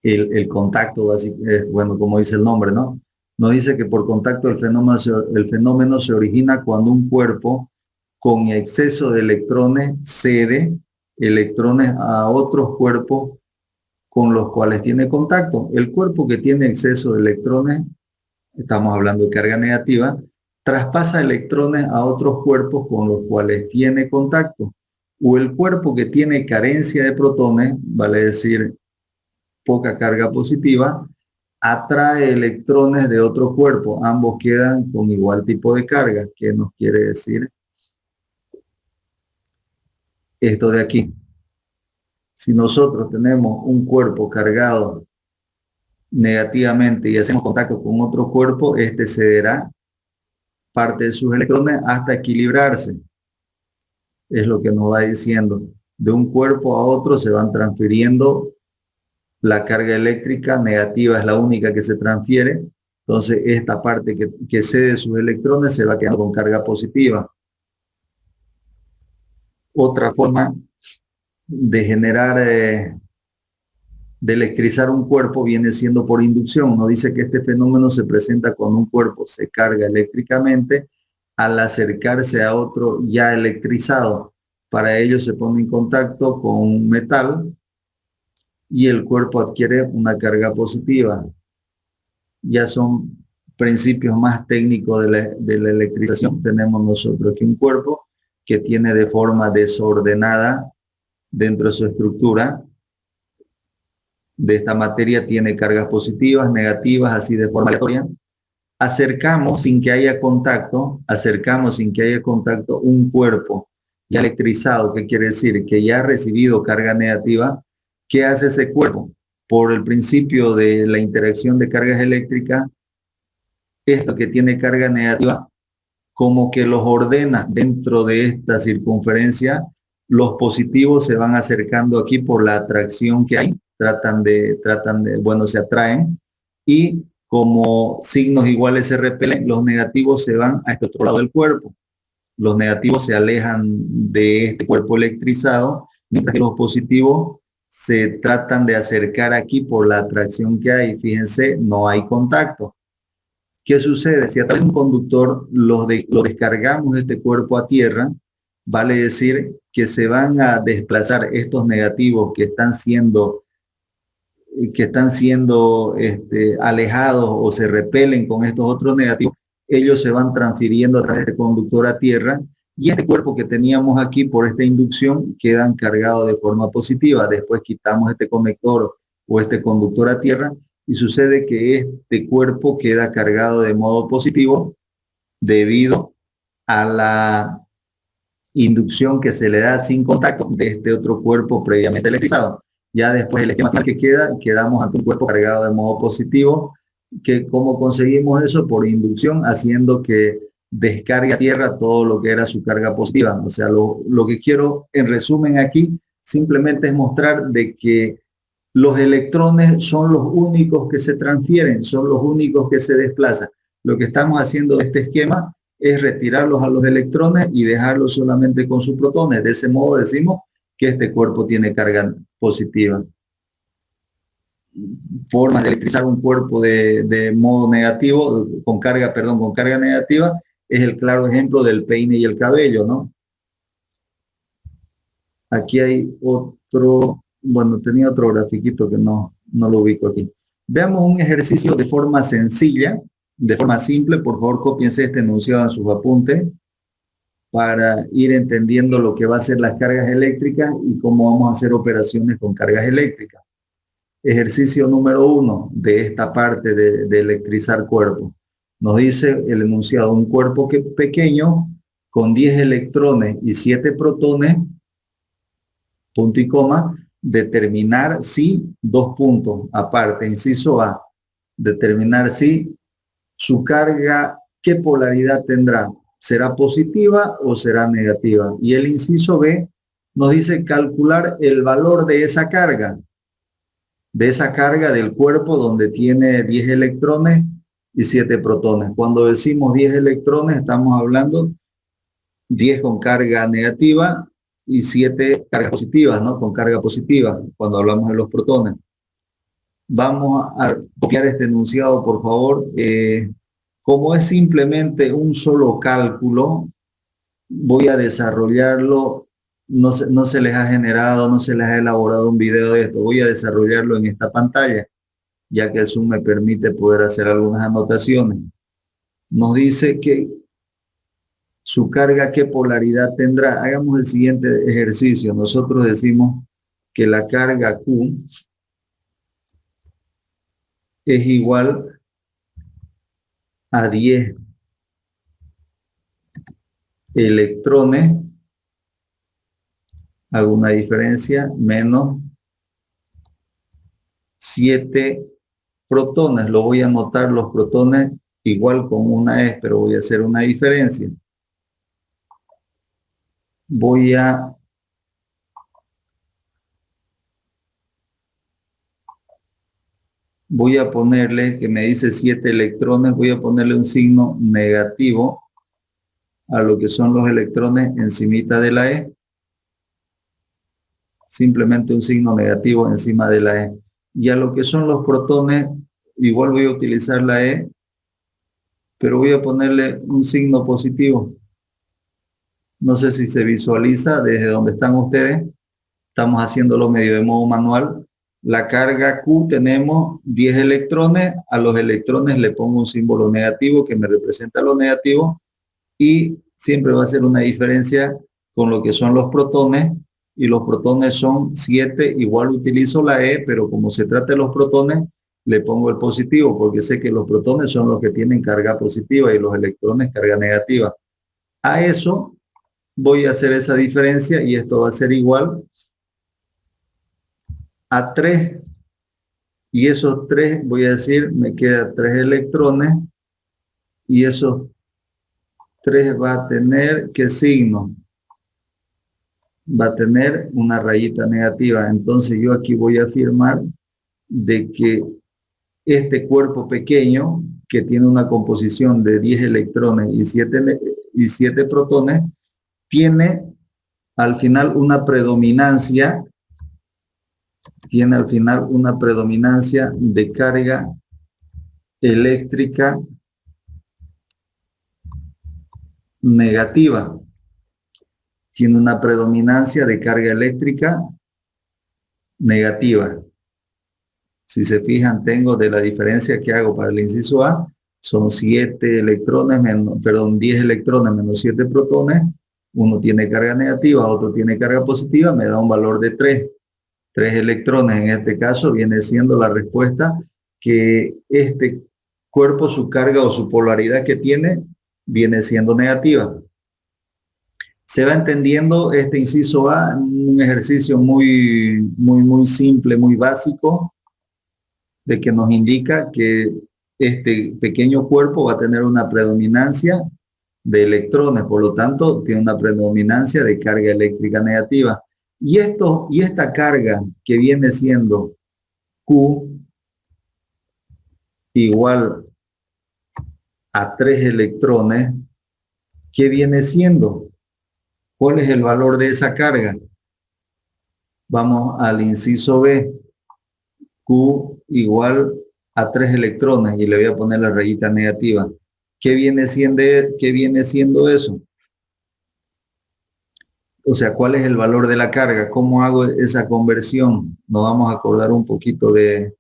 el contacto, bueno, como dice el nombre, ¿no? Nos dice que por contacto el fenómeno se origina cuando un cuerpo con exceso de electrones cede electrones a otros cuerpos con los cuales tiene contacto. El cuerpo que tiene exceso de electrones, estamos hablando de carga negativa, traspasa electrones a otros cuerpos con los cuales tiene contacto. O el cuerpo que tiene carencia de protones, vale decir poca carga positiva, atrae electrones de otro cuerpo. Ambos quedan con igual tipo de carga. ¿Qué nos quiere decir esto de aquí? Si nosotros tenemos un cuerpo cargado negativamente y hacemos contacto con otro cuerpo, este cederá parte de sus electrones hasta equilibrarse. Es lo que nos va diciendo. De un cuerpo a otro se van transfiriendo la carga eléctrica negativa, es la única que se transfiere. Entonces esta parte que cede sus electrones se va quedando con carga positiva. Otra forma de generar, de electrizar un cuerpo, viene siendo por inducción. Nos dice que este fenómeno se presenta cuando un cuerpo se carga eléctricamente al acercarse a otro ya electrizado. Para ello se pone en contacto con un metal y el cuerpo adquiere una carga positiva. Ya son principios más técnicos de la electrización. Tenemos nosotros aquí un cuerpo que tiene de forma desordenada dentro de su estructura de esta materia, tiene cargas positivas, negativas, así de forma aleatoria. Acercamos sin que haya contacto un cuerpo ya electrizado. ¿Qué quiere decir? Que ya ha recibido carga negativa. ¿Qué hace ese cuerpo? Por el principio de la interacción de cargas eléctricas, esto que tiene carga negativa, como que los ordena dentro de esta circunferencia. Los positivos se van acercando aquí por la atracción que hay, bueno, se atraen, y como signos iguales se repelen, los negativos se van a este otro lado del cuerpo. Los negativos se alejan de este cuerpo electrizado, mientras que los positivos se tratan de acercar aquí por la atracción que hay. Fíjense, no hay contacto. ¿Qué sucede? Si a través de un conductor lo descargamos este cuerpo a tierra, vale decir que se van a desplazar estos negativos que están siendo que están siendo alejados o se repelen con estos otros negativos, ellos se van transfiriendo a través del conductor a tierra y este cuerpo que teníamos aquí por esta inducción quedan cargados de forma positiva. Después quitamos este conector o este conductor a tierra y sucede que este cuerpo queda cargado de modo positivo debido a la inducción que se le da sin contacto de este otro cuerpo previamente electrizado. Ya después el esquema que quedamos ante un cuerpo cargado de modo positivo, que cómo conseguimos eso por inducción, haciendo que descargue a tierra todo lo que era su carga positiva. O sea, lo que quiero en resumen aquí simplemente es mostrar de que los electrones son los únicos que se transfieren, son los únicos que se desplazan. Lo que estamos haciendo en este esquema es retirarlos a los electrones y dejarlos solamente con sus protones. De ese modo decimos que este cuerpo tiene carga positiva. Formas de electrizar un cuerpo de modo negativo, con carga negativa, es el claro ejemplo del peine y el cabello, ¿no? Aquí hay otro, bueno, tenía otro grafiquito que no lo ubico aquí. Veamos un ejercicio de forma sencilla, de forma simple. Por favor, cópiense este enunciado en sus apuntes para ir entendiendo lo que va a ser las cargas eléctricas y cómo vamos a hacer operaciones con cargas eléctricas. Ejercicio número 1 de esta parte de electrizar cuerpos. Nos dice el enunciado, un cuerpo pequeño con 10 electrones y 7 protones, punto y coma, determinar si, dos puntos aparte, inciso A, determinar si su carga, ¿qué polaridad tendrá? ¿Será positiva o será negativa? Y el inciso B nos dice calcular el valor de esa carga del cuerpo donde tiene 10 electrones y 7 protones. Cuando decimos 10 electrones, estamos hablando 10 con carga negativa y 7 cargas positivas, ¿no? Con carga positiva, cuando hablamos de los protones. Vamos a copiar este enunciado, por favor. Como es simplemente un solo cálculo, voy a desarrollarlo, no se les ha generado, no se les ha elaborado un video de esto, voy a desarrollarlo en esta pantalla, ya que el Zoom me permite poder hacer algunas anotaciones. Nos dice que su carga, ¿qué polaridad tendrá? Hagamos el siguiente ejercicio. Nosotros decimos que la carga Q es igual a 10 electrones, hago una diferencia, menos 7 protones. Lo voy a anotar los protones igual con una E, pero voy a hacer una diferencia. Voy a ponerle, que me dice 7 electrones, voy a ponerle un signo negativo a lo que son los electrones encimita de la E. Simplemente un signo negativo encima de la E. Y a lo que son los protones, igual voy a utilizar la E, pero voy a ponerle un signo positivo. No sé si se visualiza desde donde están ustedes. Estamos haciéndolo medio de modo manual. La carga Q tenemos 10 electrones. A los electrones le pongo un símbolo negativo que me representa lo negativo. Y siempre va a ser una diferencia con lo que son los protones. Y los protones son 7. Igual utilizo la E, pero como se trata de los protones, le pongo el positivo, porque sé que los protones son los que tienen carga positiva y los electrones carga negativa. A eso voy a hacer esa diferencia y esto va a ser igual a 3. Y esos 3, voy a decir, me queda 3 electrones y esos 3 va a tener, ¿qué signo? Va a tener una rayita negativa. Entonces yo aquí voy a afirmar de que este cuerpo pequeño, que tiene una composición de 10 electrones y 7 protones, tiene al final una predominancia, de carga eléctrica negativa. Tiene una predominancia de carga eléctrica negativa. Si se fijan, tengo de la diferencia que hago para el inciso A, son 7 electrones, menos, perdón, 10 electrones menos 7 protones. Uno tiene carga negativa, otro tiene carga positiva, me da un valor de 3. 3 electrones en este caso viene siendo la respuesta que este cuerpo, su carga o su polaridad que tiene, viene siendo negativa. Se va entendiendo este inciso A, un ejercicio muy simple, muy básico, de que nos indica que este pequeño cuerpo va a tener una predominancia de electrones, por lo tanto, tiene una predominancia de carga eléctrica negativa. Y esta carga que viene siendo Q igual a 3 electrones, ¿qué viene siendo? ¿Cuál es el valor de esa carga? Vamos al inciso B. Q igual a 3 electrones y le voy a poner la rayita negativa. ¿Qué viene siendo eso? O sea, ¿cuál es el valor de la carga? ¿Cómo hago esa conversión? Nos vamos a acordar un poquito de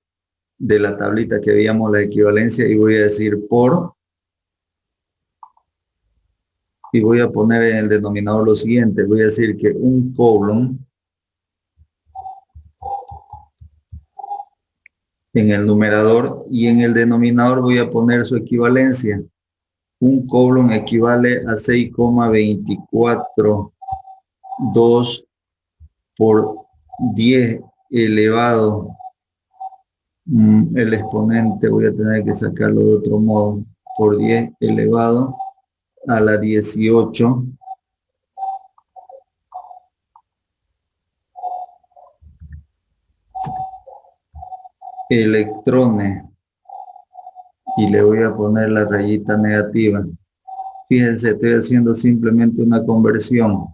la tablita que veíamos la equivalencia y voy a decir por, y voy a poner en el denominador lo siguiente. Voy a decir que un coulomb en el numerador y en el denominador voy a poner su equivalencia. Un coulomb equivale a 6,242 por 10 elevado, el exponente voy a tener que sacarlo de otro modo, por 10 elevado a la 18 electrones, y le voy a poner la rayita negativa. Fíjense, estoy haciendo simplemente una conversión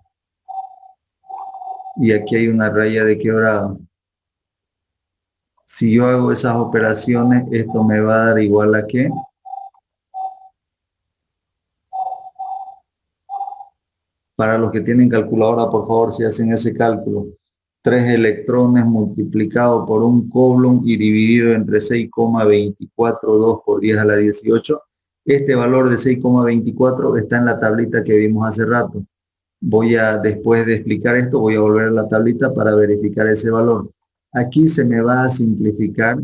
y aquí hay una raya de quebrado. Si yo hago esas operaciones, esto me va a dar igual a ¿qué? Para los que tienen calculadora, por favor, si hacen ese cálculo, 3 electrones multiplicado por un coulomb y dividido entre 6,242 por 10 a la 18. Este valor de 6,24 está en la tablita que vimos hace rato. Después de explicar esto, voy a volver a la tablita para verificar ese valor. Aquí se me va a simplificar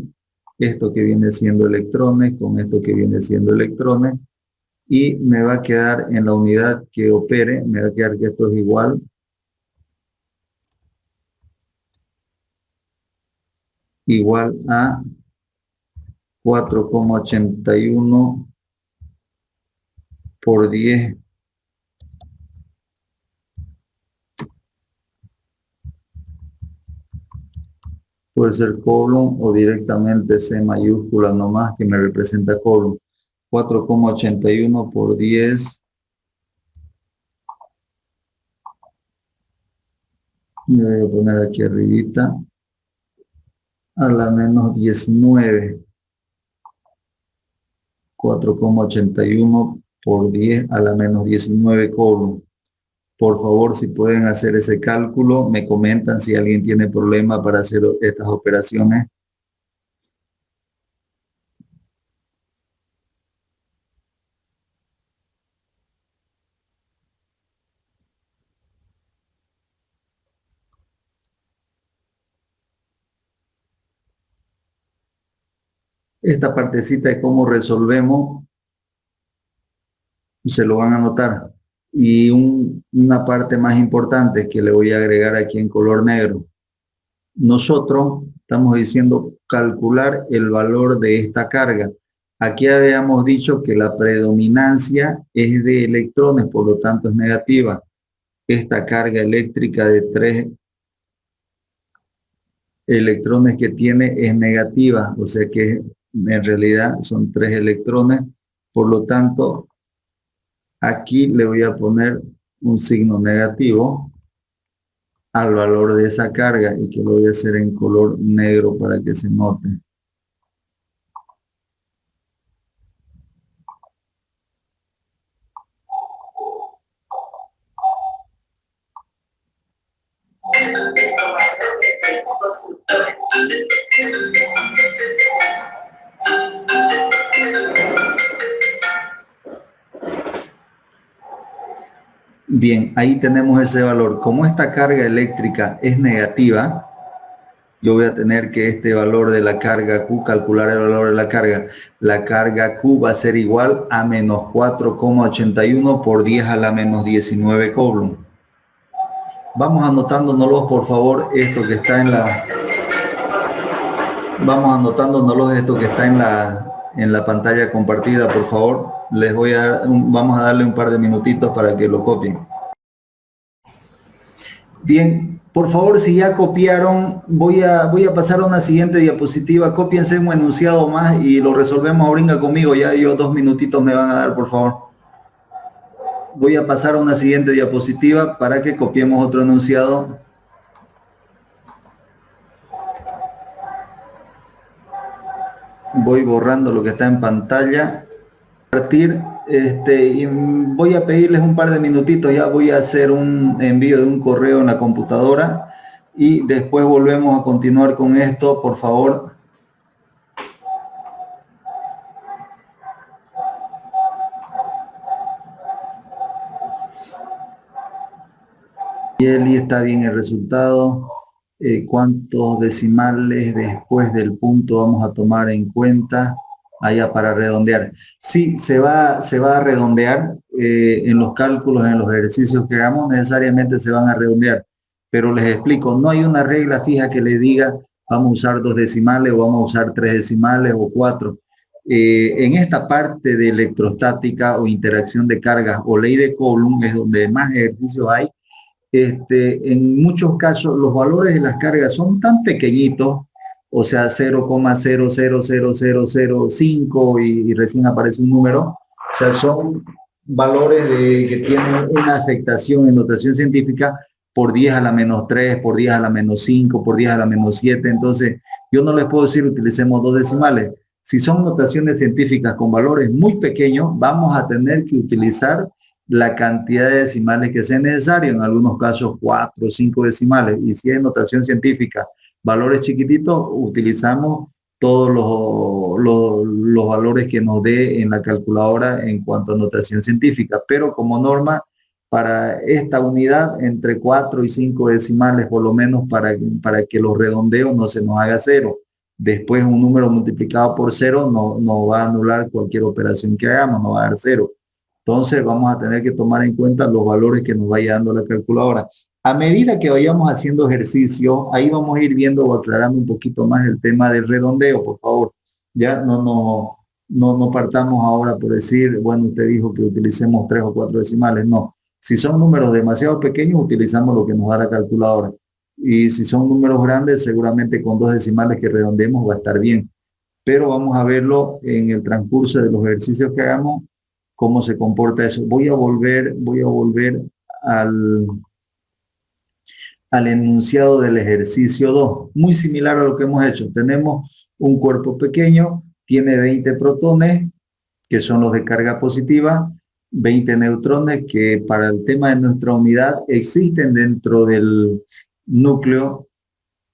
esto que viene siendo electrones con esto que viene siendo electrones y me va a quedar en la unidad que opere, me va a quedar que esto es igual a 4,81 por 10 puede ser coulomb o directamente C mayúscula nomás que me representa coulomb. 4,81 por 10 me voy a poner aquí arribita a la menos 19. 4,81 por 10 a la menos 19 coulomb. Por favor, si pueden hacer ese cálculo, me comentan si alguien tiene problema para hacer estas operaciones. Esta partecita de cómo resolvemos, se lo van a notar. Y una parte más importante que le voy a agregar aquí en color negro. Nosotros estamos diciendo calcular el valor de esta carga. Aquí habíamos dicho que la predominancia es de electrones, por lo tanto es negativa. Esta carga eléctrica de 3 electrones que tiene es negativa, o sea que en realidad son 3 electrones, por lo tanto aquí le voy a poner un signo negativo al valor de esa carga y que lo voy a hacer en color negro para que se note. Bien, ahí tenemos ese valor. Como esta carga eléctrica es negativa, yo voy a tener que este valor de la carga Q, calcular el valor de la carga. La carga Q va a ser igual a menos 4,81 por 10 a la menos 19 Coulomb. Vamos anotándonos, por favor, esto que está en la... Vamos anotándonos esto que está en la pantalla compartida, por favor. Les voy a dar, vamos a darle un par de minutitos para que lo copien. Bien, por favor, si ya copiaron, voy a pasar a una siguiente diapositiva. Cópiense un enunciado más y lo resolvemos ahorita conmigo. Ya yo 2 minutitos me van a dar, por favor. Voy a pasar a una siguiente diapositiva para que copiemos otro enunciado. Voy borrando lo que está en pantalla. Y voy a pedirles un par de minutitos, ya voy a hacer un envío de un correo en la computadora y después volvemos a continuar con esto, por favor. Yeli, está bien el resultado. ¿Cuántos decimales después del punto vamos a tomar en cuenta? Allá para redondear. Sí, se va a redondear en los cálculos, en los ejercicios que hagamos, necesariamente se van a redondear. Pero les explico, no hay una regla fija que les diga vamos a usar 2 decimales o vamos a usar 3 decimales o 4. En esta parte de electrostática o interacción de cargas o ley de Coulomb es donde más ejercicios hay. En muchos casos los valores de las cargas son tan pequeñitos, o sea 0,000005 y recién aparece un número, o sea son valores que tienen una afectación en notación científica por 10 a la menos 3, por 10 a la menos 5, por 10 a la menos 7, entonces yo no les puedo decir utilicemos 2 decimales. Si son notaciones científicas con valores muy pequeños, vamos a tener que utilizar la cantidad de decimales que sea necesario, en algunos casos 4 o 5 decimales, y si es notación científica, valores chiquititos, utilizamos todos los valores que nos dé en la calculadora en cuanto a notación científica, pero como norma, para esta unidad, entre 4 y 5 decimales, por lo menos para que los redondeos no se nos haga 0. Después un número multiplicado por 0 no va a anular cualquier operación que hagamos, no va a dar 0. Entonces vamos a tener que tomar en cuenta los valores que nos vaya dando la calculadora. A medida que vayamos haciendo ejercicio, ahí vamos a ir viendo o aclarando un poquito más el tema del redondeo, por favor. Ya no partamos ahora por decir, bueno, usted dijo que utilicemos 3 o 4 decimales. No, si son números demasiado pequeños, utilizamos lo que nos da la calculadora. Y si son números grandes, seguramente con 2 decimales que redondeemos va a estar bien. Pero vamos a verlo en el transcurso de los ejercicios que hagamos, cómo se comporta eso. Voy a volver al enunciado del ejercicio 2, muy similar a lo que hemos hecho. Tenemos un cuerpo pequeño, tiene 20 protones, que son los de carga positiva, 20 neutrones, que para el tema de nuestra unidad existen dentro del núcleo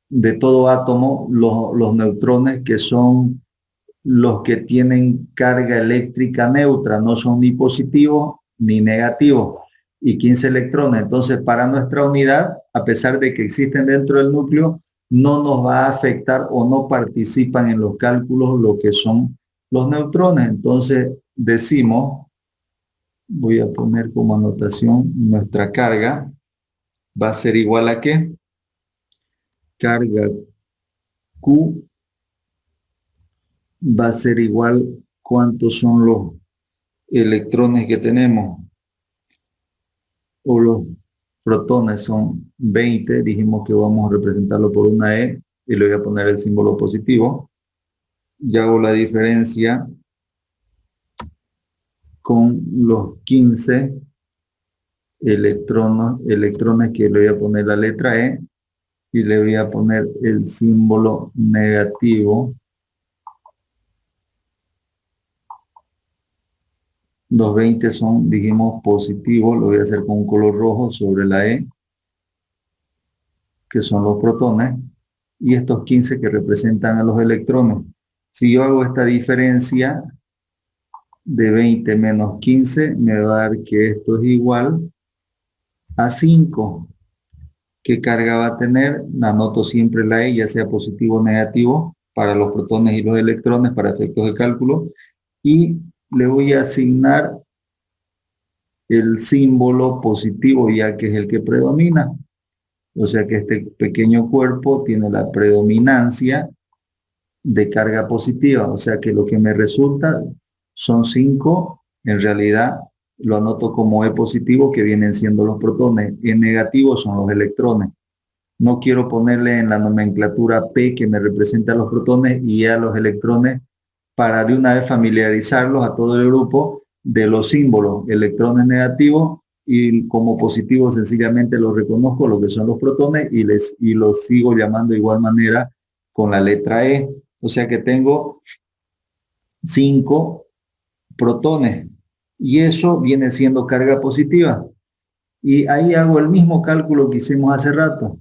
de todo átomo, los neutrones, que son los que tienen carga eléctrica neutra, no son ni positivos ni negativos, y 15 electrones. Entonces, para nuestra unidad, a pesar de que existen dentro del núcleo, no nos va a afectar o no participan en los cálculos lo que son los neutrones. Entonces, decimos, voy a poner como anotación, nuestra carga va a ser igual a ¿qué? Carga Q va a ser igual cuántos son los electrones que tenemos, o los protones son 20, dijimos que vamos a representarlo por una E y le voy a poner el símbolo positivo. Ya hago la diferencia con los 15 electrones que le voy a poner la letra E y le voy a poner el símbolo negativo. Los 20 son, dijimos, positivos, lo voy a hacer con un color rojo sobre la E, que son los protones, y estos 15 que representan a los electrones. Si yo hago esta diferencia de 20 menos 15, me va a dar que esto es igual a 5. ¿Qué carga va a tener? Anoto siempre la E, ya sea positivo o negativo, para los protones y los electrones, para efectos de cálculo. Y le voy a asignar el símbolo positivo, ya que es el que predomina. O sea que este pequeño cuerpo tiene la predominancia de carga positiva. O sea que lo que me resulta son 5. En realidad lo anoto como E positivo, que vienen siendo los protones. E negativo son los electrones. No quiero ponerle en la nomenclatura P, que me representa los protones, y E a los electrones, para de una vez familiarizarlos a todo el grupo de los símbolos. Electrones negativos, y como positivo sencillamente los reconozco, lo que son los protones, y los sigo llamando de igual manera con la letra E. O sea que tengo 5 protones, y eso viene siendo carga positiva. Y ahí hago el mismo cálculo que hicimos hace rato.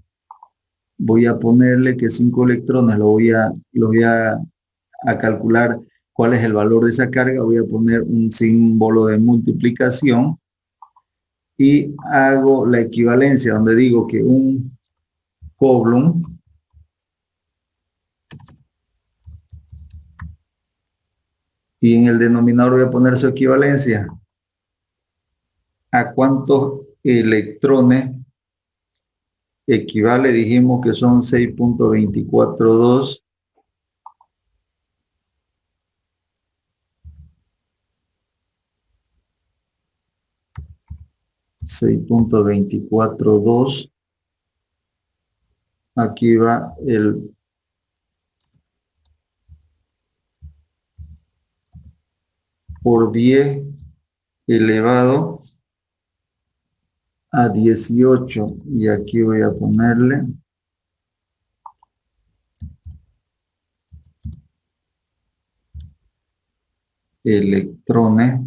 Voy a ponerle que 5 electrones, lo voy a calcular cuál es el valor de esa carga. Voy a poner un símbolo de multiplicación y hago la equivalencia, donde digo que un coulomb y en el denominador voy a poner su equivalencia a cuántos electrones equivale. Dijimos que son 6.242 6.242. Aquí va el por 10 elevado a 18, y aquí voy a ponerle electrones.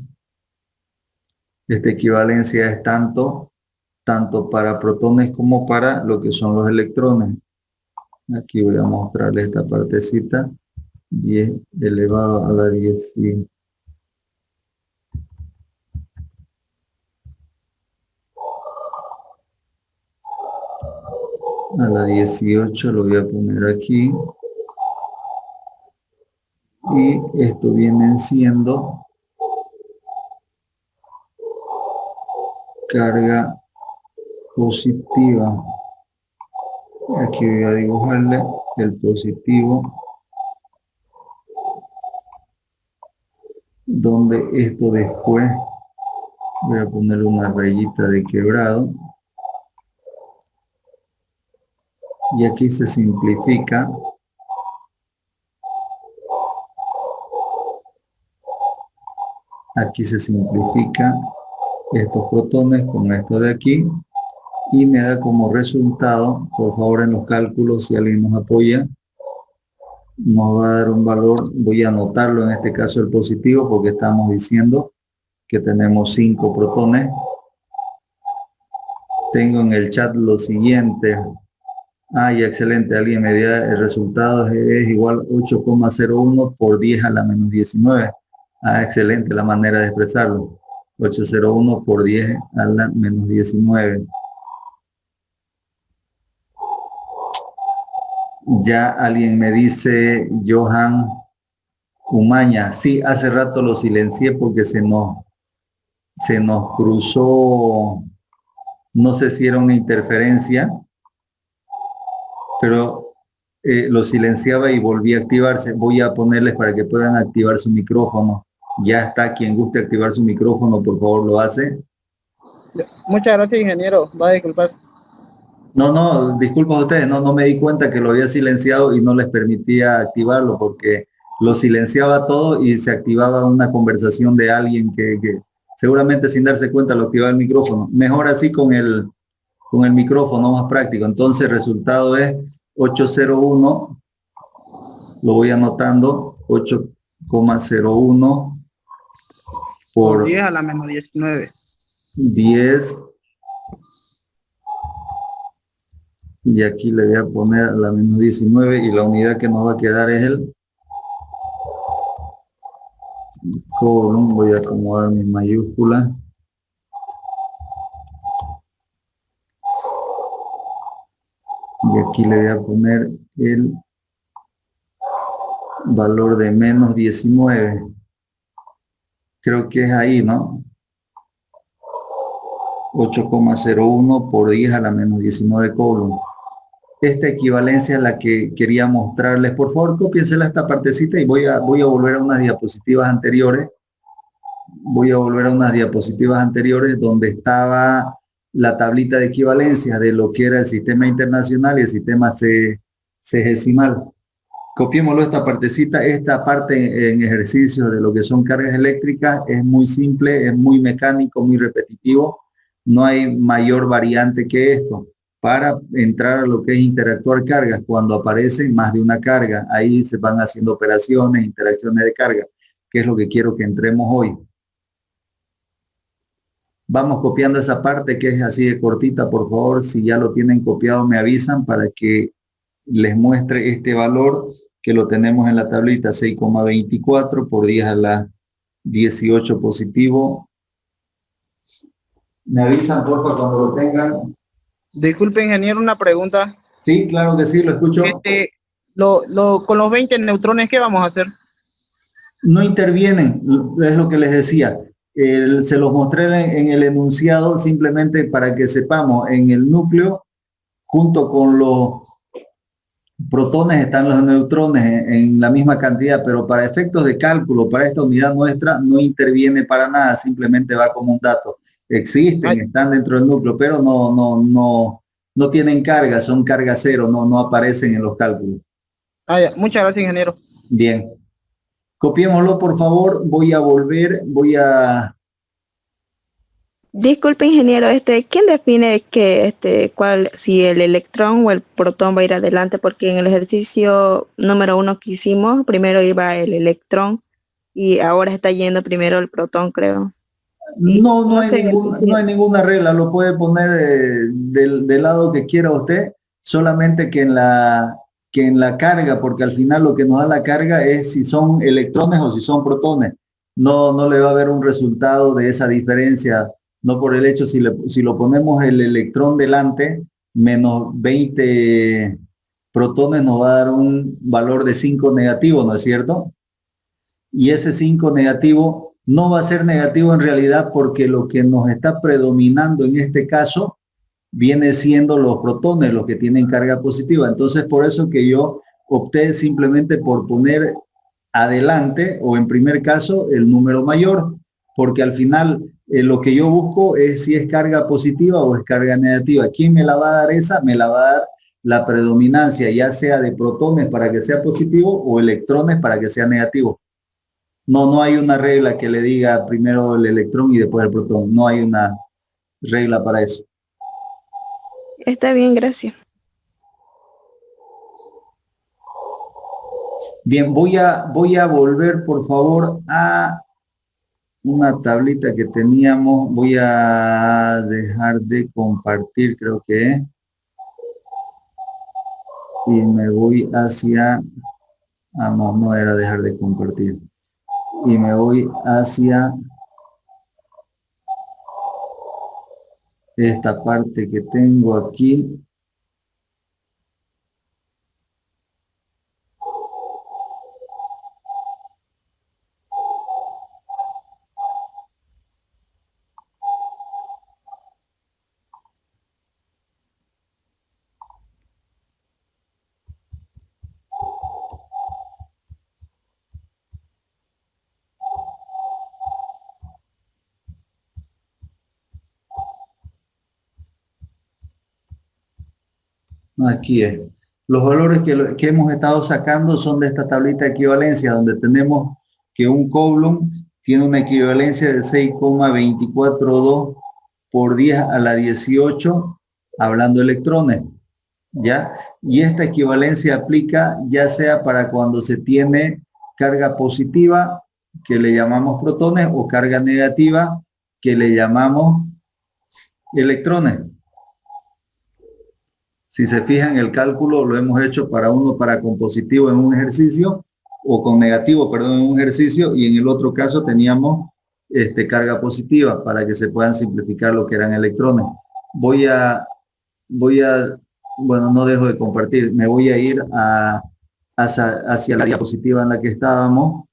Esta equivalencia es tanto para protones como para lo que son los electrones. Aquí voy a mostrarle esta partecita. 10 elevado a la 10 a la 18, lo voy a poner aquí. Y esto viene siendo carga positiva. Aquí voy a dibujarle el positivo, donde esto después voy a ponerle una rayita de quebrado, y aquí se simplifica. Aquí se simplifica estos protones con esto de aquí, y me da como resultado, por favor en los cálculos, si alguien nos apoya, nos va a dar un valor. Voy a anotarlo, en este caso el positivo, porque estamos diciendo que tenemos 5 protones. Tengo en el chat lo siguiente. Ya, excelente, alguien me dio el resultado, es igual 8,01 por 10 a la menos 19. Excelente la manera de expresarlo. 801 por 10 a la menos 19. Ya alguien me dice, Johan Umaña, sí, hace rato lo silencié porque se nos cruzó, no sé si era una interferencia, pero lo silenciaba y volví a activarse. Voy a ponerles para que puedan activar su micrófono. Ya está, quien guste activar su micrófono, por favor lo hace. Muchas gracias, ingeniero. Va a disculpar. No, disculpa a ustedes, no me di cuenta que lo había silenciado y no les permitía activarlo, porque lo silenciaba todo y se activaba una conversación de alguien que seguramente sin darse cuenta lo activaba el micrófono. Mejor así con el micrófono, más práctico. Entonces el resultado es 801, lo voy anotando, 8,01 por 10 a la menos 19. 10, y aquí le voy a poner a la menos 19, y la unidad que nos va a quedar es el coulomb. Voy a acomodar mis mayúsculas. Y aquí le voy a poner el valor de menos 19. Creo que es ahí, ¿no? 8,01 por 10 a la menos 19 coulomb. Esta equivalencia es la que quería mostrarles. Por favor, cópiensela esta partecita y voy a volver a unas diapositivas anteriores. Voy a volver a unas diapositivas anteriores donde estaba la tablita de equivalencia de lo que era el sistema internacional y el sistema sexagesimal. Copiémoslo esta partecita. Esta parte en ejercicios de lo que son cargas eléctricas es muy simple, es muy mecánico, muy repetitivo. No hay mayor variante que esto. Para entrar a lo que es interactuar cargas, cuando aparecen más de una carga, ahí se van haciendo operaciones, interacciones de carga, que es lo que quiero que entremos hoy. Vamos copiando esa parte que es así de cortita, por favor. Si ya lo tienen copiado, me avisan para que les muestre este valor que lo tenemos en la tablita, 6,24 por 10 a la 18 positivo. Me avisan, por favor, cuando lo tengan. Disculpe, ingeniero, una pregunta. Sí, claro que sí, lo escucho. Con los 20 neutrones, ¿qué vamos a hacer? No intervienen, es lo que les decía. Se los mostré en el enunciado simplemente para que sepamos, en el núcleo, junto con los protones están los neutrones en la misma cantidad, pero para efectos de cálculo, para esta unidad nuestra, no interviene para nada, simplemente va como un dato. Existen, están dentro del núcleo, pero no tienen carga, son carga cero, no aparecen en los cálculos. Ya. Muchas gracias, ingeniero. Bien. Copiémoslo, por favor. Voy a volver, Disculpe, ingeniero, ¿quién define si el electrón o el protón va a ir adelante? Porque en el ejercicio número 1 que hicimos, primero iba el electrón y ahora está yendo primero el protón, creo. No hay ninguna regla, lo puede poner del lado que quiera usted, solamente que en la carga, porque al final lo que nos da la carga es si son electrones o si son protones. No le va a haber un resultado de esa diferencia, no por el hecho, si lo ponemos el electrón delante, menos 20 protones nos va a dar un valor de 5 negativo, ¿no es cierto? Y ese 5 negativo no va a ser negativo en realidad porque lo que nos está predominando en este caso viene siendo los protones, los que tienen carga positiva. Entonces, por eso que yo opté simplemente por poner adelante o en primer caso el número mayor, porque al final lo que yo busco es si es carga positiva o es carga negativa. ¿Quién me la va a dar esa? Me la va a dar la predominancia, ya sea de protones para que sea positivo o electrones para que sea negativo. No hay una regla que le diga primero el electrón y después el protón. No hay una regla para eso. Está bien, gracias. Bien, voy a volver, por favor, a una tablita que teníamos. Voy a dejar de compartir, creo que es. Y me voy hacia... no era dejar de compartir. Y me voy hacia esta parte que tengo aquí. Aquí es. Los valores que hemos estado sacando son de esta tablita de equivalencia, donde tenemos que un coulomb tiene una equivalencia de 6,242 por 10 a la 18, hablando de electrones, ¿ya? Y esta equivalencia aplica ya sea para cuando se tiene carga positiva, que le llamamos protones, o carga negativa, que le llamamos electrones. Si se fijan, el cálculo lo hemos hecho para con positivo en un ejercicio, o con negativo, perdón, en un ejercicio, y en el otro caso teníamos carga positiva para que se puedan simplificar lo que eran electrones. Voy a bueno, no dejo de compartir. Me voy a ir hacia la diapositiva en la que estábamos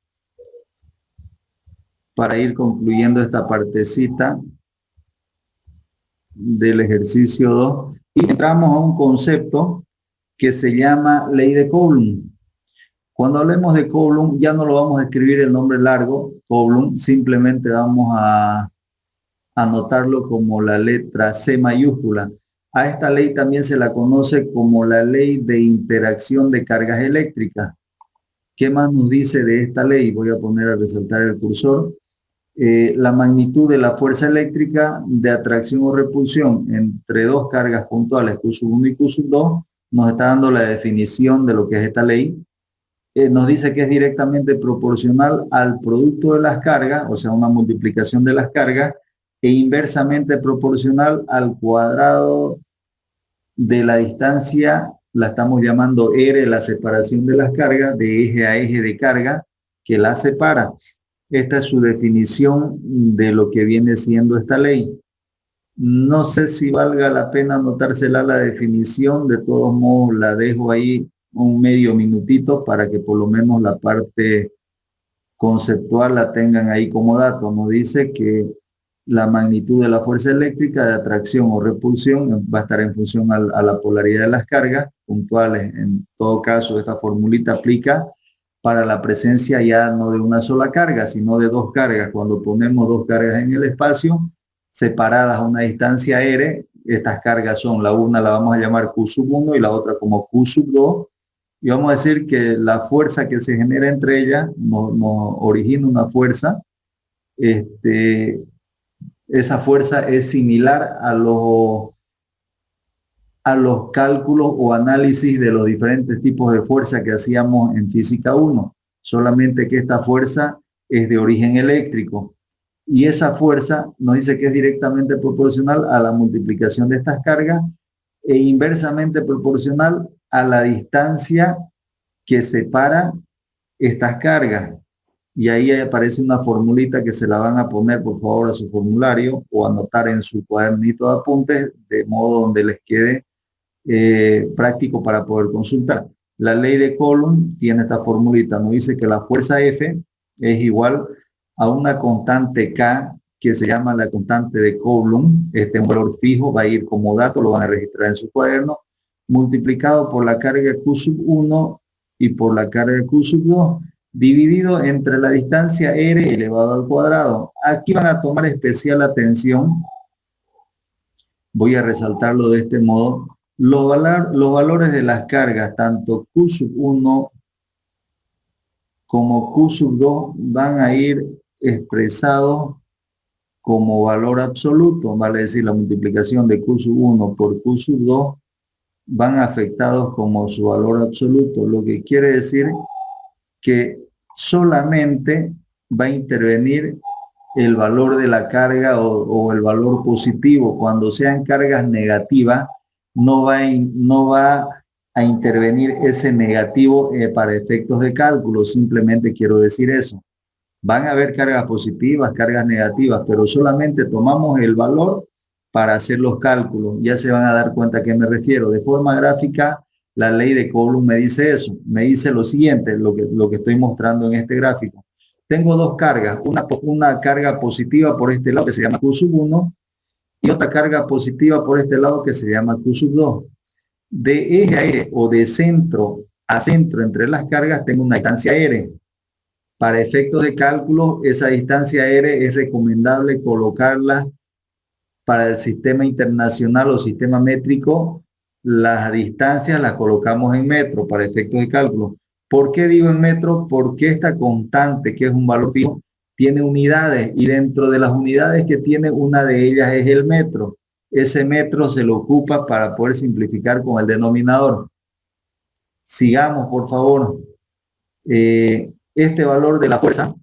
para ir concluyendo esta partecita del ejercicio 2 y entramos a un concepto que se llama ley de Coulomb. Cuando hablemos de Coulomb ya no lo vamos a escribir el nombre largo, Coulomb, simplemente vamos a anotarlo como la letra C mayúscula. A esta ley también se la conoce como la ley de interacción de cargas eléctricas. ¿Qué más nos dice de esta ley? Voy a poner a resaltar el cursor. La magnitud de la fuerza eléctrica de atracción o repulsión entre dos cargas puntuales, Q1 y Q2, nos está dando la definición de lo que es esta ley. Nos dice que es directamente proporcional al producto de las cargas, o sea, una multiplicación de las cargas, e inversamente proporcional al cuadrado de la distancia, la estamos llamando R, la separación de las cargas, de eje a eje de carga, que la separa. Esta es su definición de lo que viene siendo esta ley. No sé si valga la pena anotársela la definición, de todos modos la dejo ahí un medio minutito para que por lo menos la parte conceptual la tengan ahí como dato. Nos dice que la magnitud de la fuerza eléctrica de atracción o repulsión va a estar en función a la polaridad de las cargas puntuales. En todo caso, esta formulita aplica para la presencia ya no de una sola carga, sino de dos cargas. Cuando ponemos dos cargas en el espacio, separadas a una distancia r, estas cargas son, la una la vamos a llamar Q1 y la otra como Q2, y vamos a decir que la fuerza que se genera entre ellas nos origina una fuerza. Esa fuerza es similar a los cálculos o análisis de los diferentes tipos de fuerza que hacíamos en física 1, solamente que esta fuerza es de origen eléctrico. Y esa fuerza nos dice que es directamente proporcional a la multiplicación de estas cargas e inversamente proporcional a la distancia que separa estas cargas. Y ahí aparece una formulita que se la van a poner por favor a su formulario o anotar en su cuadernito de apuntes, de modo donde les quede práctico para poder consultar. La ley de Coulomb tiene esta formulita, nos dice que la fuerza F es igual a una constante K que se llama la constante de Coulomb. Un valor fijo, va a ir como dato, lo van a registrar en su cuaderno, multiplicado por la carga Q1 y por la carga Q2, dividido entre la distancia r elevado al cuadrado. Aquí van a tomar especial atención, voy a resaltarlo de este modo, los valores de las cargas, tanto Q1 como Q2 van a ir expresados como valor absoluto, vale decir la multiplicación de Q1 por Q2 van afectados como su valor absoluto, lo que quiere decir que solamente va a intervenir el valor de la carga o el valor positivo. Cuando sean cargas negativas, no va a intervenir ese negativo para efectos de cálculo. Simplemente quiero decir eso. Van a haber cargas positivas, cargas negativas, pero solamente tomamos el valor para hacer los cálculos. Ya se van a dar cuenta a qué me refiero. De forma gráfica, la ley de Coulomb me dice eso. Me dice lo siguiente, lo que estoy mostrando en este gráfico. Tengo dos cargas, una carga positiva por este lado que se llama Q1 y otra carga positiva por este lado que se llama Q2. De eje a eje o de centro a centro entre las cargas tengo una distancia R. Para efectos de cálculo, esa distancia R es recomendable colocarla para el sistema internacional o sistema métrico. Las distancias las colocamos en metros para efectos de cálculo. ¿Por qué digo en metros? Porque esta constante, que es un valor fijo, tiene unidades y dentro de las unidades que tiene, una de ellas es el metro. Ese metro se lo ocupa para poder simplificar con el denominador. Sigamos, por favor. Este valor de la fuerza,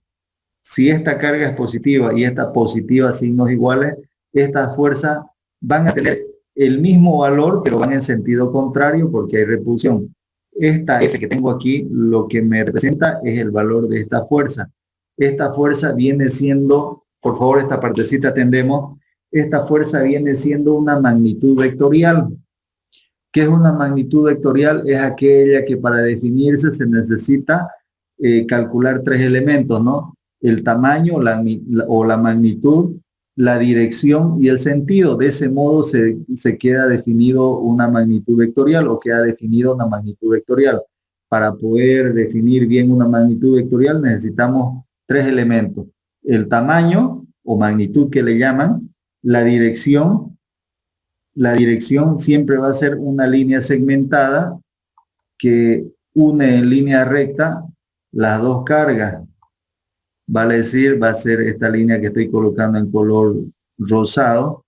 si esta carga es positiva y esta positiva, signos iguales, estas fuerzas van a tener el mismo valor, pero van en sentido contrario porque hay repulsión. Esta F que tengo aquí, lo que me representa es el valor de esta fuerza. Esta fuerza viene siendo, por favor, esta partecita atendemos, esta fuerza viene siendo una magnitud vectorial. ¿Qué es una magnitud vectorial? Es aquella que para definirse se necesita calcular tres elementos, ¿no? El tamaño o la magnitud, la dirección y el sentido. De ese modo se queda definido una magnitud vectorial o queda definido una magnitud vectorial. Para poder definir bien una magnitud vectorial necesitamos tres elementos. El tamaño o magnitud que le llaman, la dirección. La dirección siempre va a ser una línea segmentada que une en línea recta las dos cargas. Vale decir, va a ser esta línea que estoy colocando en color rosado.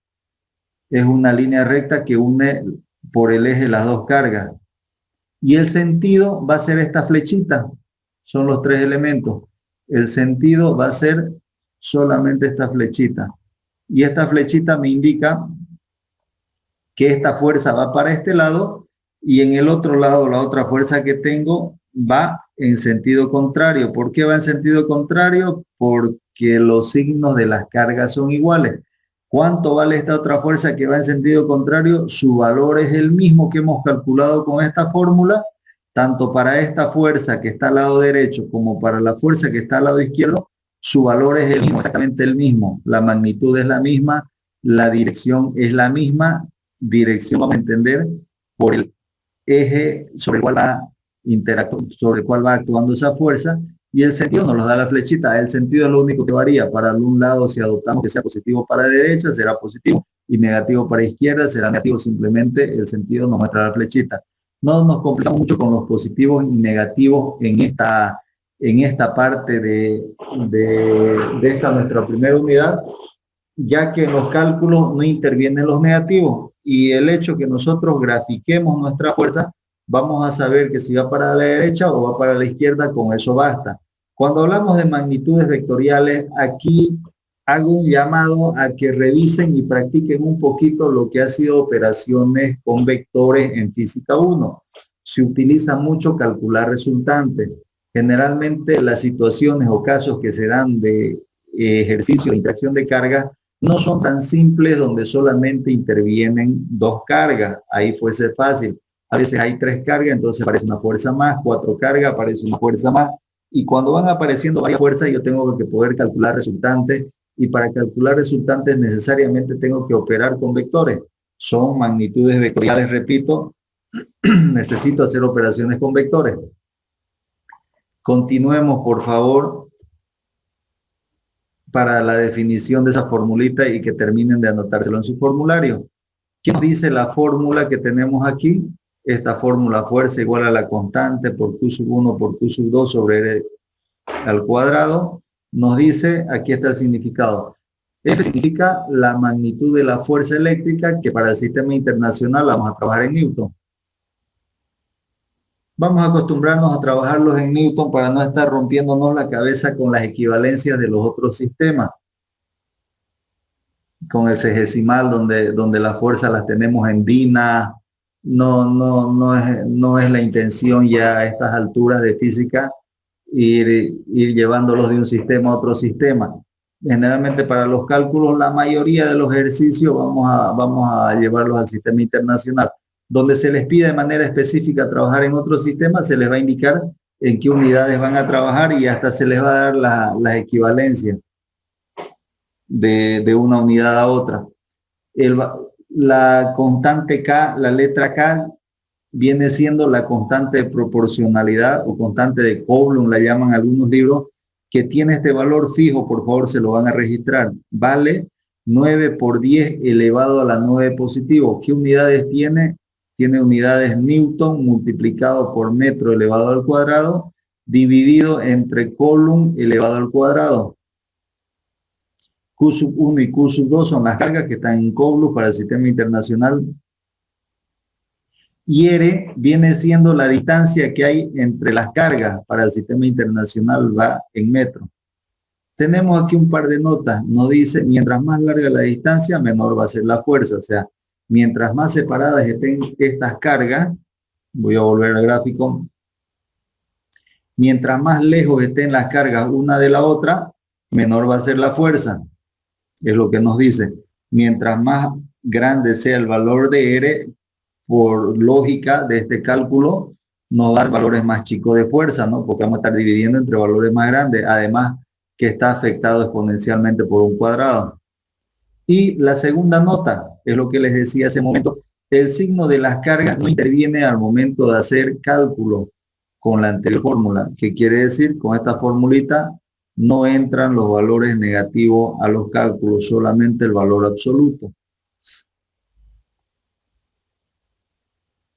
Es una línea recta que une por el eje las dos cargas. Y el sentido va a ser esta flechita. Son los tres elementos. El sentido va a ser solamente esta flechita. Y esta flechita me indica que esta fuerza va para este lado y en el otro lado la otra fuerza que tengo va en sentido contrario. ¿Por qué va en sentido contrario? Porque los signos de las cargas son iguales. ¿Cuánto vale esta otra fuerza que va en sentido contrario? Su valor es el mismo que hemos calculado con esta fórmula, tanto para esta fuerza que está al lado derecho como para la fuerza que está al lado izquierdo. Su valor es el mismo, exactamente el mismo. La magnitud es la misma, la dirección es la misma. Dirección vamos a entender por el eje sobre el cual va actuando esa fuerza, y el sentido nos lo da la flechita. El sentido es lo único que varía. Para un lado, si adoptamos que sea positivo para derecha, será positivo, y negativo para izquierda será negativo. Simplemente el sentido nos muestra la flechita. No nos complicamos mucho con los positivos y negativos en esta parte de esta nuestra primera unidad, ya que en los cálculos no intervienen los negativos, y el hecho que nosotros grafiquemos nuestra fuerza, vamos a saber que si va para la derecha o va para la izquierda, con eso basta. Cuando hablamos de magnitudes vectoriales, aquí hago un llamado a que revisen y practiquen un poquito lo que ha sido operaciones con vectores en física 1. Se utiliza mucho calcular resultantes. Generalmente las situaciones o casos que se dan de ejercicio de interacción de carga no son tan simples, donde solamente intervienen dos cargas. Ahí fuese fácil. A veces hay tres cargas, entonces aparece una fuerza más, cuatro cargas, aparece una fuerza más. Y cuando van apareciendo varias fuerzas, yo tengo que poder calcular resultantes. Y para calcular resultantes necesariamente tengo que operar con vectores. Son magnitudes vectoriales, repito. Necesito hacer operaciones con vectores. Continuemos, por favor, para la definición de esa formulita y que terminen de anotárselo en su formulario. ¿Qué dice la fórmula que tenemos aquí? Esta fórmula, fuerza igual a la constante por Q sub 1 por Q sub 2 sobre R al cuadrado. Nos dice, aquí está el significado. F significa la magnitud de la fuerza eléctrica, que para el sistema internacional vamos a trabajar en Newton. Vamos a acostumbrarnos a trabajarlos en Newton para no estar rompiéndonos la cabeza con las equivalencias de los otros sistemas. Con el sexagesimal, donde las fuerzas las tenemos en Dina. No es la intención ya a estas alturas de física ir llevándolos de un sistema a otro sistema. Generalmente para los cálculos, la mayoría de los ejercicios vamos a llevarlos al sistema internacional. Donde se les pide de manera específica trabajar en otro sistema, se les va a indicar en qué unidades van a trabajar y hasta se les va a dar las equivalencias de una unidad a otra. La constante K, la letra K, viene siendo la constante de proporcionalidad o constante de Coulomb, la llaman algunos libros, que tiene este valor fijo. Por favor, se lo van a registrar. Vale 9 por 10 elevado a la 9 positivo. ¿Qué unidades tiene? Tiene unidades Newton multiplicado por metro elevado al cuadrado, dividido entre Coulomb elevado al cuadrado. Q sub 1 y Q sub 2 son las cargas que están en Coulomb para el sistema internacional. Y R viene siendo la distancia que hay entre las cargas para el sistema internacional, va en metro. Tenemos aquí un par de notas. Nos dice, mientras más larga la distancia, menor va a ser la fuerza. O sea, mientras más separadas estén estas cargas, voy a volver al gráfico, mientras más lejos estén las cargas una de la otra, menor va a ser la fuerza. Es lo que nos dice. Mientras más grande sea el valor de R, por lógica de este cálculo, nos da valores más chicos de fuerza, ¿no? Porque vamos a estar dividiendo entre valores más grandes, además que está afectado exponencialmente por un cuadrado. Y la segunda nota, es lo que les decía hace un momento, el signo de las cargas no interviene al momento de hacer cálculo con la anterior fórmula. ¿Qué quiere decir? Con esta formulita no entran los valores negativos a los cálculos, solamente el valor absoluto.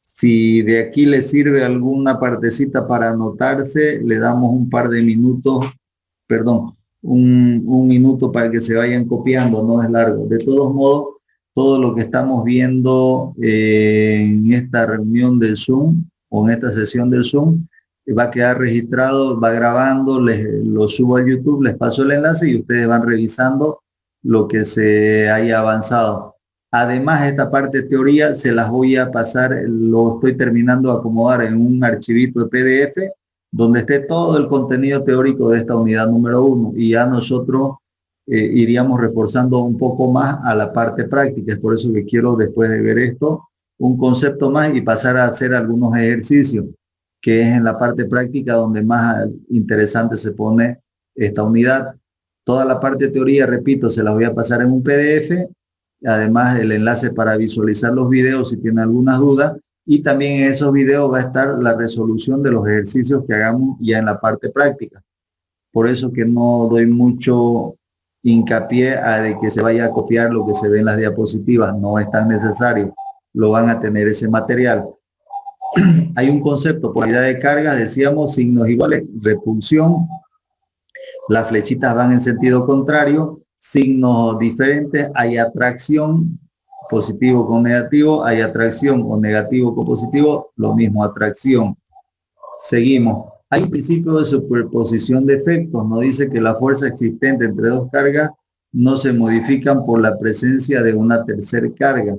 Si de aquí le sirve alguna partecita para anotarse, le damos un par de minutos, perdón, un minuto para que se vayan copiando, no es largo. De todos modos, todo lo que estamos viendo en esta reunión del Zoom o en esta sesión del Zoom va a quedar registrado, va grabando, lo subo a YouTube, les paso el enlace y ustedes van revisando lo que se haya avanzado. Además, esta parte de teoría se las voy a pasar, lo estoy terminando de acomodar en un archivito de PDF donde esté todo el contenido teórico de esta unidad número 1 y ya nosotros iríamos reforzando un poco más a la parte práctica. Es por eso que quiero, después de ver esto, un concepto más y pasar a hacer algunos ejercicios, que es en la parte práctica donde más interesante se pone esta unidad. Toda la parte de teoría, repito, se la voy a pasar en un PDF, además el enlace para visualizar los videos si tienen algunas dudas, y también en esos videos va a estar la resolución de los ejercicios que hagamos ya en la parte práctica. Por eso que no doy mucho hincapié a de que se vaya a copiar lo que se ve en las diapositivas, no es tan necesario, lo van a tener ese material. Hay un concepto, polaridad de cargas, decíamos signos iguales, repulsión, las flechitas van en sentido contrario, signos diferentes, hay atracción, positivo con negativo, hay atracción o negativo con positivo, lo mismo, atracción. Seguimos. Hay un principio de superposición de efectos, nos dice que la fuerza existente entre dos cargas no se modifican por la presencia de una tercera carga.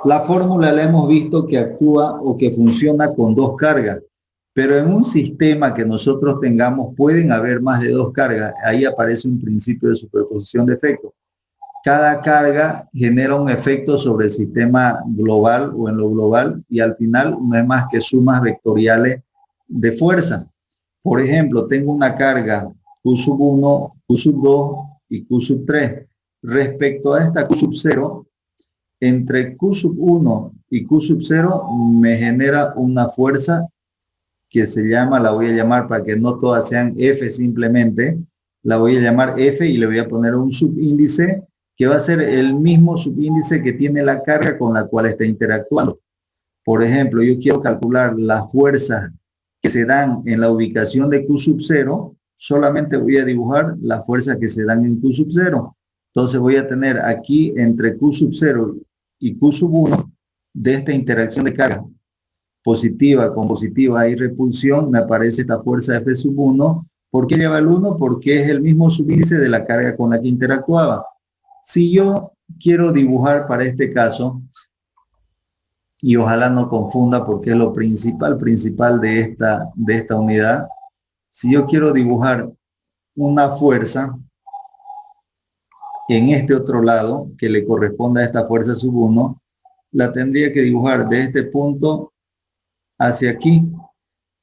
La fórmula la hemos visto que actúa o que funciona con dos cargas, pero en un sistema que nosotros tengamos pueden haber más de dos cargas. Ahí aparece un principio de superposición de efectos. Cada carga genera un efecto sobre el sistema global o en lo global y al final no es más que sumas vectoriales de fuerza. Por ejemplo, tengo una carga Q sub 1, Q sub 2 y Q sub 3. Respecto a esta Q sub 0, entre Q sub 1 y Q sub 0 me genera una fuerza que se llama, la voy a llamar para que no todas sean F simplemente, la voy a llamar F y le voy a poner un subíndice que va a ser el mismo subíndice que tiene la carga con la cual está interactuando. Por ejemplo, yo quiero calcular las fuerzas que se dan en la ubicación de Q sub 0, solamente voy a dibujar las fuerzas que se dan en Q sub 0. Entonces voy a tener aquí entre Q sub 0 y Q sub 1 de esta interacción de carga positiva con positiva hay repulsión, me aparece esta fuerza F sub 1. ¿Por qué lleva el 1? Porque es el mismo subíndice de la carga con la que interactuaba. Si yo quiero dibujar para este caso, y ojalá no confunda porque es lo principal de esta unidad, si yo quiero dibujar una fuerza en este otro lado que le corresponde a esta fuerza sub 1, la tendría que dibujar de este punto hacia aquí.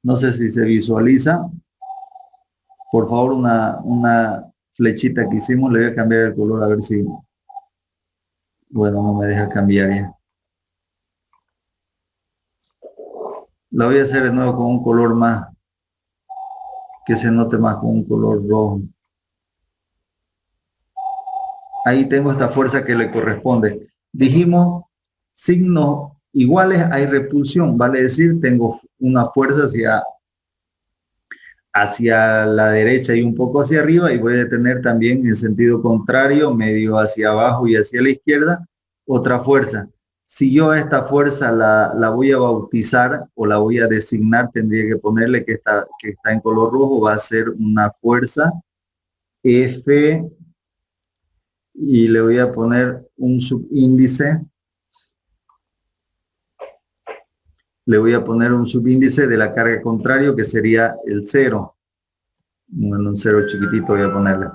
No sé si se visualiza. Por favor, una flechita que hicimos, le voy a cambiar el color a ver si... Bueno, no me deja cambiar ya. La voy a hacer de nuevo con un color más, que se note más con un color rojo. Ahí tengo esta fuerza que le corresponde. Dijimos, signos iguales hay repulsión, vale decir, tengo una fuerza hacia la derecha y un poco hacia arriba, y voy a tener también en sentido contrario, medio hacia abajo y hacia la izquierda, otra fuerza. Si yo a esta fuerza la voy a bautizar o la voy a designar, tendría que ponerle que está en color rojo, va a ser una fuerza F, y le voy a poner un subíndice. Le voy a poner un subíndice de la carga contrario que sería el 0. Bueno, un 0 chiquitito voy a ponerle.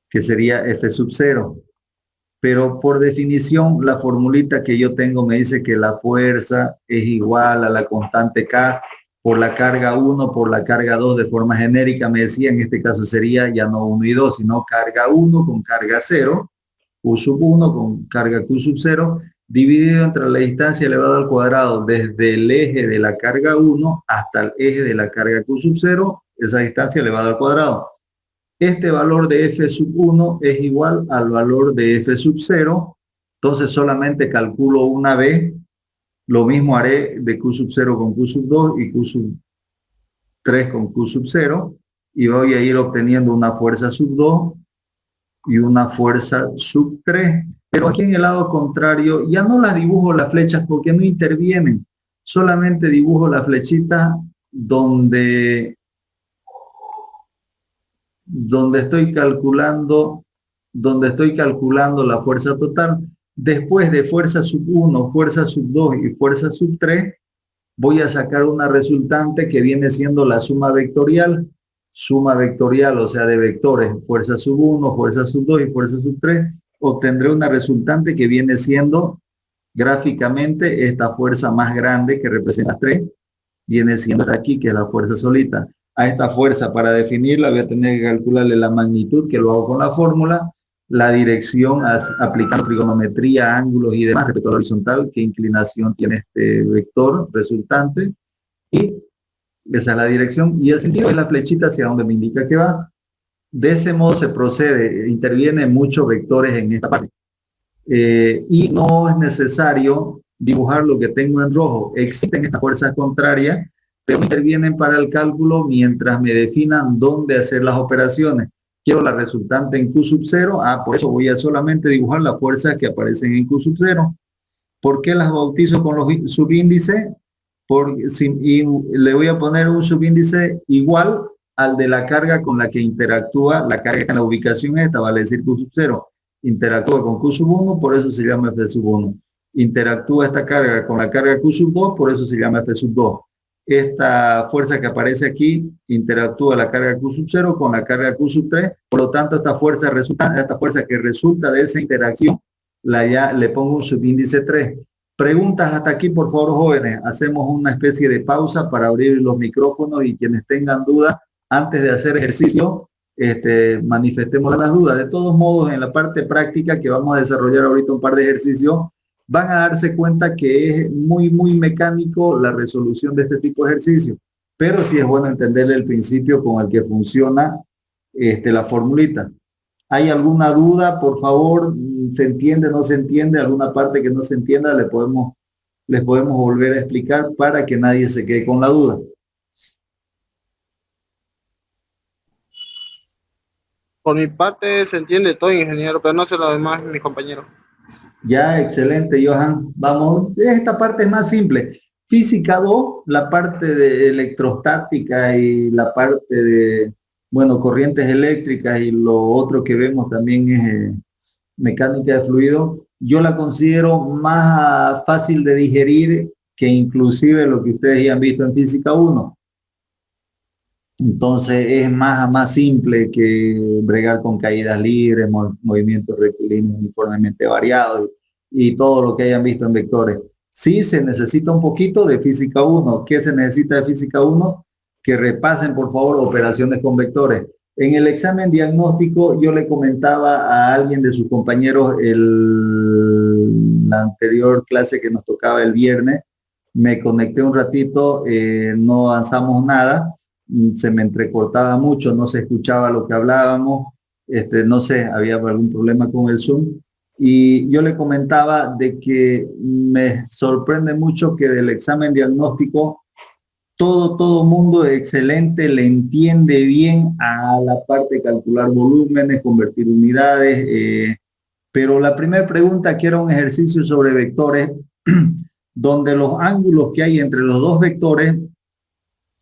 Que sería F sub 0. pero por definición la formulita que yo tengo me dice que la fuerza es igual a la constante K por la carga 1 por la carga 2 de forma genérica. Me decía, en este caso sería ya no 1 y 2, sino carga 1 con carga 0, Q sub 1 con carga Q sub 0, dividido entre la distancia elevada al cuadrado desde el eje de la carga 1 hasta el eje de la carga Q sub 0, esa distancia elevada al cuadrado. Este valor de F sub 1 es igual al valor de F sub 0, entonces solamente calculo una vez, lo mismo haré de Q sub 0 con Q sub 2 y Q sub 3 con Q sub 0, y voy a ir obteniendo una fuerza sub 2 y una fuerza sub 3. Pero aquí en el lado contrario ya no las dibujo las flechas porque no intervienen, solamente dibujo la flechita donde estoy calculando la fuerza total. Después de fuerza sub 1, fuerza sub 2 y fuerza sub 3, voy a sacar una resultante que viene siendo la suma vectorial, o sea, de vectores, fuerza sub 1, fuerza sub 2 y fuerza sub 3, obtendré una resultante que viene siendo gráficamente esta fuerza más grande que representa 3, viene siendo aquí, que es la fuerza solita. A esta fuerza, para definirla, voy a tener que calcularle la magnitud, que lo hago con la fórmula, la dirección aplicando trigonometría, ángulos y demás respecto a la horizontal, qué inclinación tiene este vector resultante, y esa es la dirección, y el sentido es la flechita hacia donde me indica que va. De ese modo se procede, intervienen muchos vectores en esta parte. Y no es necesario dibujar lo que tengo en rojo. Existen estas fuerzas contrarias, pero intervienen para el cálculo mientras me definan dónde hacer las operaciones. Quiero la resultante en Q sub 0, por eso voy a solamente dibujar las fuerzas que aparecen en Q sub 0. ¿Por qué las bautizo con los subíndices? Y le voy a poner un subíndice igual al de la carga con la que interactúa, la carga en la ubicación esta, vale decir Q sub 0, interactúa con Q sub 1, por eso se llama F sub 1. Interactúa esta carga con la carga Q sub 2, por eso se llama F sub 2. Esta fuerza que aparece aquí interactúa la carga Q sub 0 con la carga Q sub 3, por lo tanto esta fuerza que resulta de esa interacción, ya le pongo un subíndice 3. Preguntas hasta aquí, por favor, jóvenes. Hacemos una especie de pausa para abrir los micrófonos y quienes tengan dudas, antes de hacer ejercicio, manifestemos las dudas. De todos modos, en la parte práctica que vamos a desarrollar ahorita un par de ejercicios, van a darse cuenta que es muy mecánico la resolución de este tipo de ejercicio, pero sí es bueno entenderle el principio con el que funciona la formulita. ¿Hay alguna duda? Por favor, ¿se entiende, no se entiende? ¿Alguna parte que no se entienda? Les podemos volver a explicar para que nadie se quede con la duda. Por mi parte se entiende todo, ingeniero, pero no sé lo demás, mis compañeros. Ya, excelente, Johan. Vamos, esta parte es más simple. Física 2, la parte de electrostática y la parte de, corrientes eléctricas, y lo otro que vemos también es mecánica de fluido. Yo la considero más fácil de digerir que inclusive lo que ustedes ya han visto en física 1. Entonces es más simple que bregar con caídas libres, movimientos rectilíneos uniformemente variados y todo lo que hayan visto en vectores. Sí se necesita un poquito de física 1. ¿Qué se necesita de física 1? Que repasen, por favor, operaciones con vectores. En el examen diagnóstico yo le comentaba a alguien de sus compañeros la anterior clase que nos tocaba el viernes. Me conecté un ratito, no avanzamos nada. Se me entrecortaba mucho, no se escuchaba lo que hablábamos, no sé, había algún problema con el Zoom, y yo le comentaba de que me sorprende mucho que del examen diagnóstico todo mundo excelente le entiende bien a la parte de calcular volúmenes, convertir unidades, pero la primera pregunta, que era un ejercicio sobre vectores, donde los ángulos que hay entre los dos vectores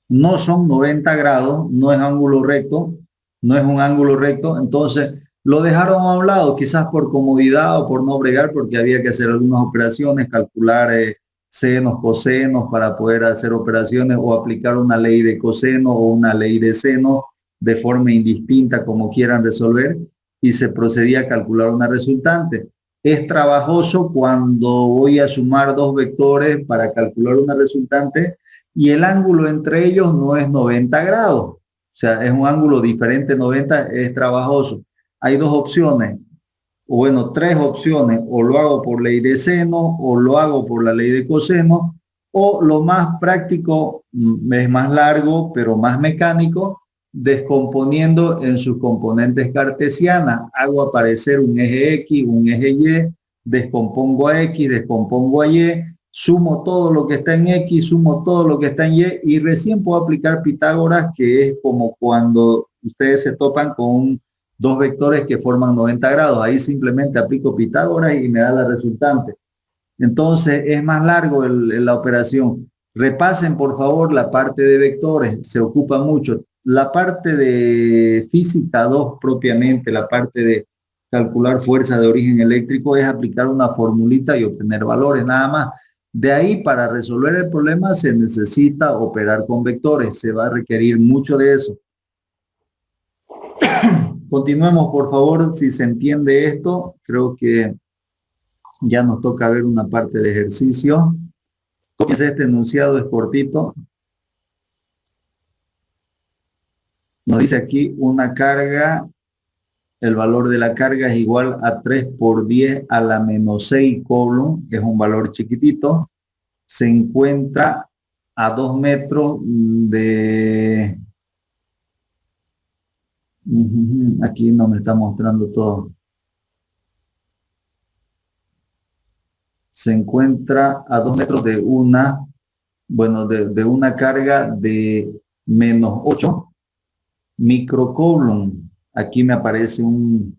no son 90 grados, no es ángulo recto, no es un ángulo recto, entonces lo dejaron a un lado, quizás por comodidad o por no bregar, porque había que hacer algunas operaciones, calcular senos, cosenos para poder hacer operaciones, o aplicar una ley de coseno o una ley de seno de forma indistinta, como quieran resolver, y se procedía a calcular una resultante. Es trabajoso cuando voy a sumar dos vectores para calcular una resultante y el ángulo entre ellos no es 90 grados. O sea, es un ángulo diferente, 90 es trabajoso. Hay dos opciones, o bueno, tres opciones. O lo hago por ley de seno, o lo hago por la ley de coseno, o lo más práctico, es más largo, pero más mecánico, descomponiendo en sus componentes cartesianas. Hago aparecer un eje X, un eje Y, descompongo a X, descompongo a Y, sumo todo lo que está en X, sumo todo lo que está en Y y recién puedo aplicar Pitágoras, que es como cuando ustedes se topan con dos vectores que forman 90 grados. Ahí simplemente aplico Pitágoras y me da la resultante. Entonces es más largo la operación. Repasen por favor la parte de vectores, se ocupa mucho. La parte de física 2 propiamente, la parte de calcular fuerza de origen eléctrico, es aplicar una formulita y obtener valores nada más. De ahí, para resolver el problema se necesita operar con vectores, se va a requerir mucho de eso. Continuemos por favor. Si se entiende esto, creo que ya nos toca ver una parte de ejercicio. Este enunciado es cortito. Nos dice aquí una carga, el valor de la carga es igual a 3 por 10 a la menos 6 coulomb, que es un valor chiquitito. Se encuentra a 2 metros de... Aquí no me está mostrando todo. Se encuentra a 2 metros de una, bueno, de una carga de menos 8 microcoulomb. Aquí me aparece un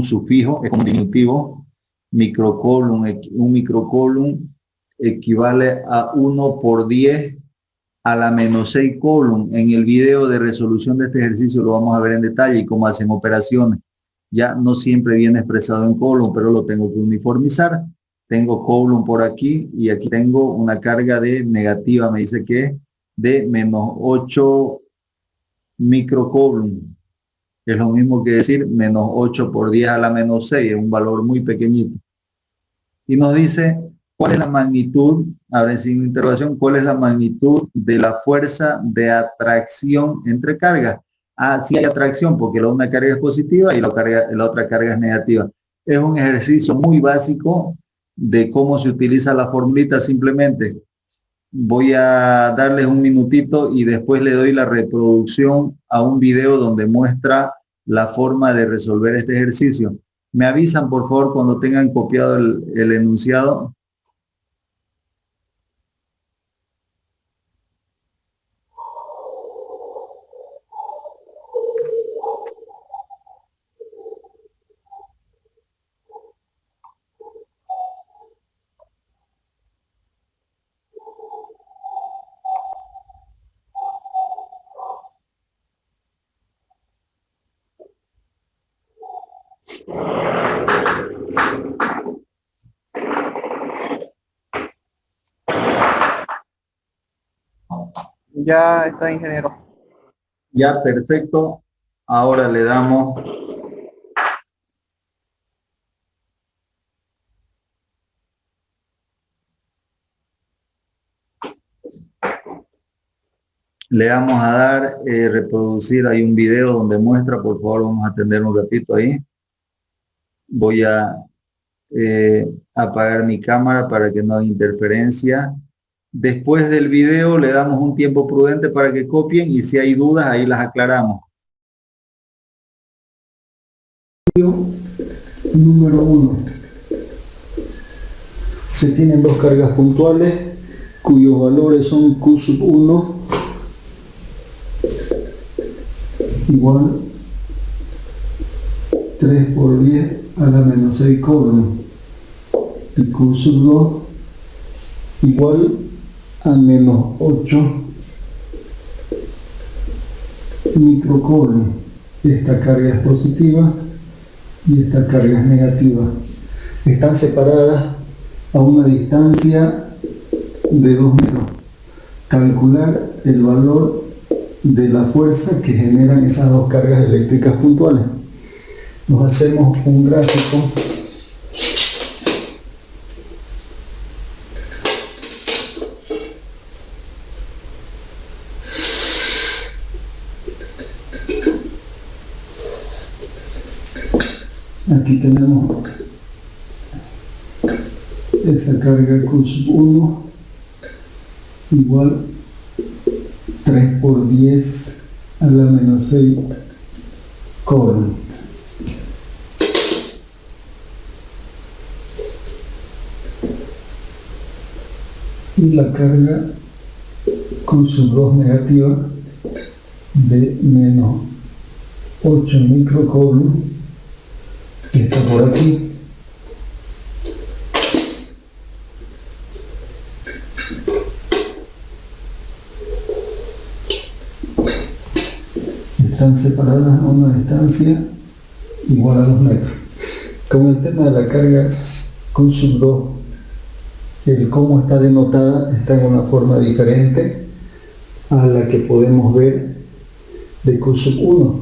sufijo, es un diminutivo. Microcoulomb, un microcoulomb equivale a 1 por 10 a la menos 6 coulomb. En el video de resolución de este ejercicio lo vamos a ver en detalle y cómo hacen operaciones. Ya no siempre viene expresado en coulomb, pero lo tengo que uniformizar. Tengo coulomb por aquí y aquí tengo una carga de negativa, me dice que de menos 8 microcoulomb. Es lo mismo que decir menos 8 por 10 a la menos 6, es un valor muy pequeñito. Y nos dice, ¿cuál es la magnitud? Ahora en signo de interrogación, ¿cuál es la magnitud de la fuerza de atracción entre cargas? Ah, sí hay atracción porque una carga es positiva y la otra carga es negativa. Es un ejercicio muy básico de cómo se utiliza la formulita. Simplemente voy a darles un minutito y después le doy la reproducción a un video donde muestra la forma de resolver este ejercicio. Me avisan por favor cuando tengan copiado el enunciado. Ya está, ingeniero. Ya, perfecto. Ahora le damos a dar reproducir. Hay un video donde muestra, por favor vamos a atender un ratito ahí. Voy a apagar mi cámara para que no haya interferencia. Después del video le damos un tiempo prudente para que copien y si hay dudas ahí las aclaramos. Número 1. Se tienen dos cargas puntuales cuyos valores son Q sub 1 igual 3 por 10 a la menos 6 coulomb y Q sub 2 igual a menos 8 microcoulomb. Esta carga es positiva y esta carga es negativa. Están separadas a una distancia de 2 metros. Calcular el valor de la fuerza que generan esas dos cargas eléctricas puntuales. nos hacemos un gráfico aquí tenemos esa carga Q1 igual 3 por 10 a la menos 6 coulomb. Y la carga Q2 negativa de menos 8 microcoulomb que está por aquí. Están separadas a una distancia igual a 2 metros. Con el tema de la carga Q2, el cómo está denotada está en una forma diferente a la que podemos ver de Q1.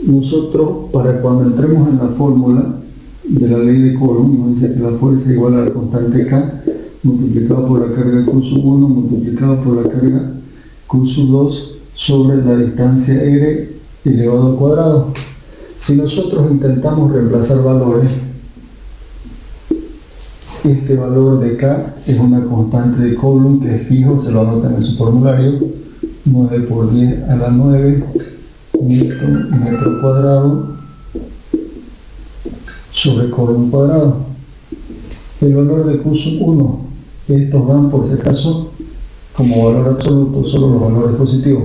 Nosotros, para cuando entremos en la fórmula de la ley de Coulomb, nos dice que la fuerza es igual a la constante K multiplicado por la carga Q1 multiplicado por la carga Q2 sobre la distancia R elevado al cuadrado. Si nosotros intentamos reemplazar valores, este valor de K es una constante de Coulomb que es fijo, se lo anotan en su formulario, 9 por 10 a la 9 Newton metro cuadrado sobre Coulomb cuadrado. El valor de Q1, estos van por si acaso como valor absoluto, solo los valores positivos.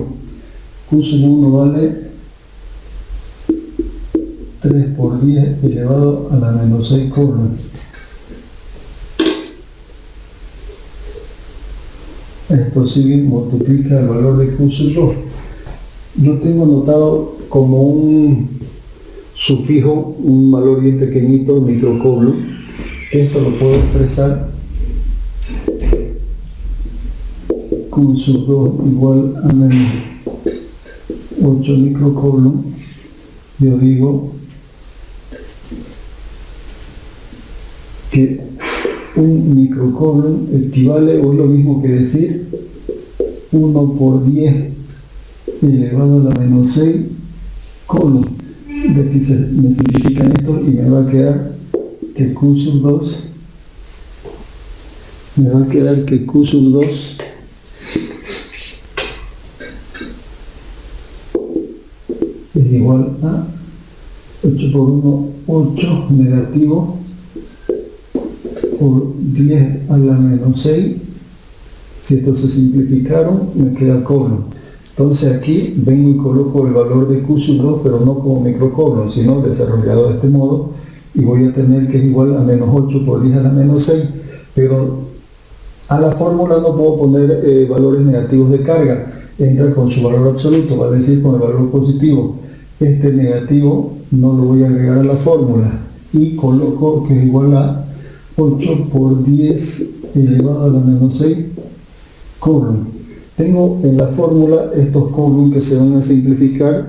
Q1 vale 3 por 10 elevado a la menos 6 Coulomb. Esto sigue, multiplica el valor de Q2. Yo tengo anotado como un sufijo, un valor bien pequeñito, microcoulomb, que esto lo puedo expresar Q2 igual a menos 8 microcoulomb. Yo digo que un microcoulomb equivale o es lo mismo que decir 1 por 10 elevado a la menos 6 coulomb. De aquí me simplifican esto y me va a quedar que Q2 es igual a 8 por 1, 8 negativo por 10 a la menos 6. Si estos se simplificaron, me queda coulomb. Entonces aquí vengo y coloco el valor de Q2, pero no como microcoulomb, sino desarrollado de este modo, y voy a tener que es igual a menos 8 por 10 a la menos 6, pero a la fórmula no puedo poner valores negativos de carga, entra con su valor absoluto, va a decir con el valor positivo. Este negativo no lo voy a agregar a la fórmula y coloco que es igual a 8 por 10 elevado a la menos 6 coulomb. Tengo en la fórmula estos coulomb que se van a simplificar.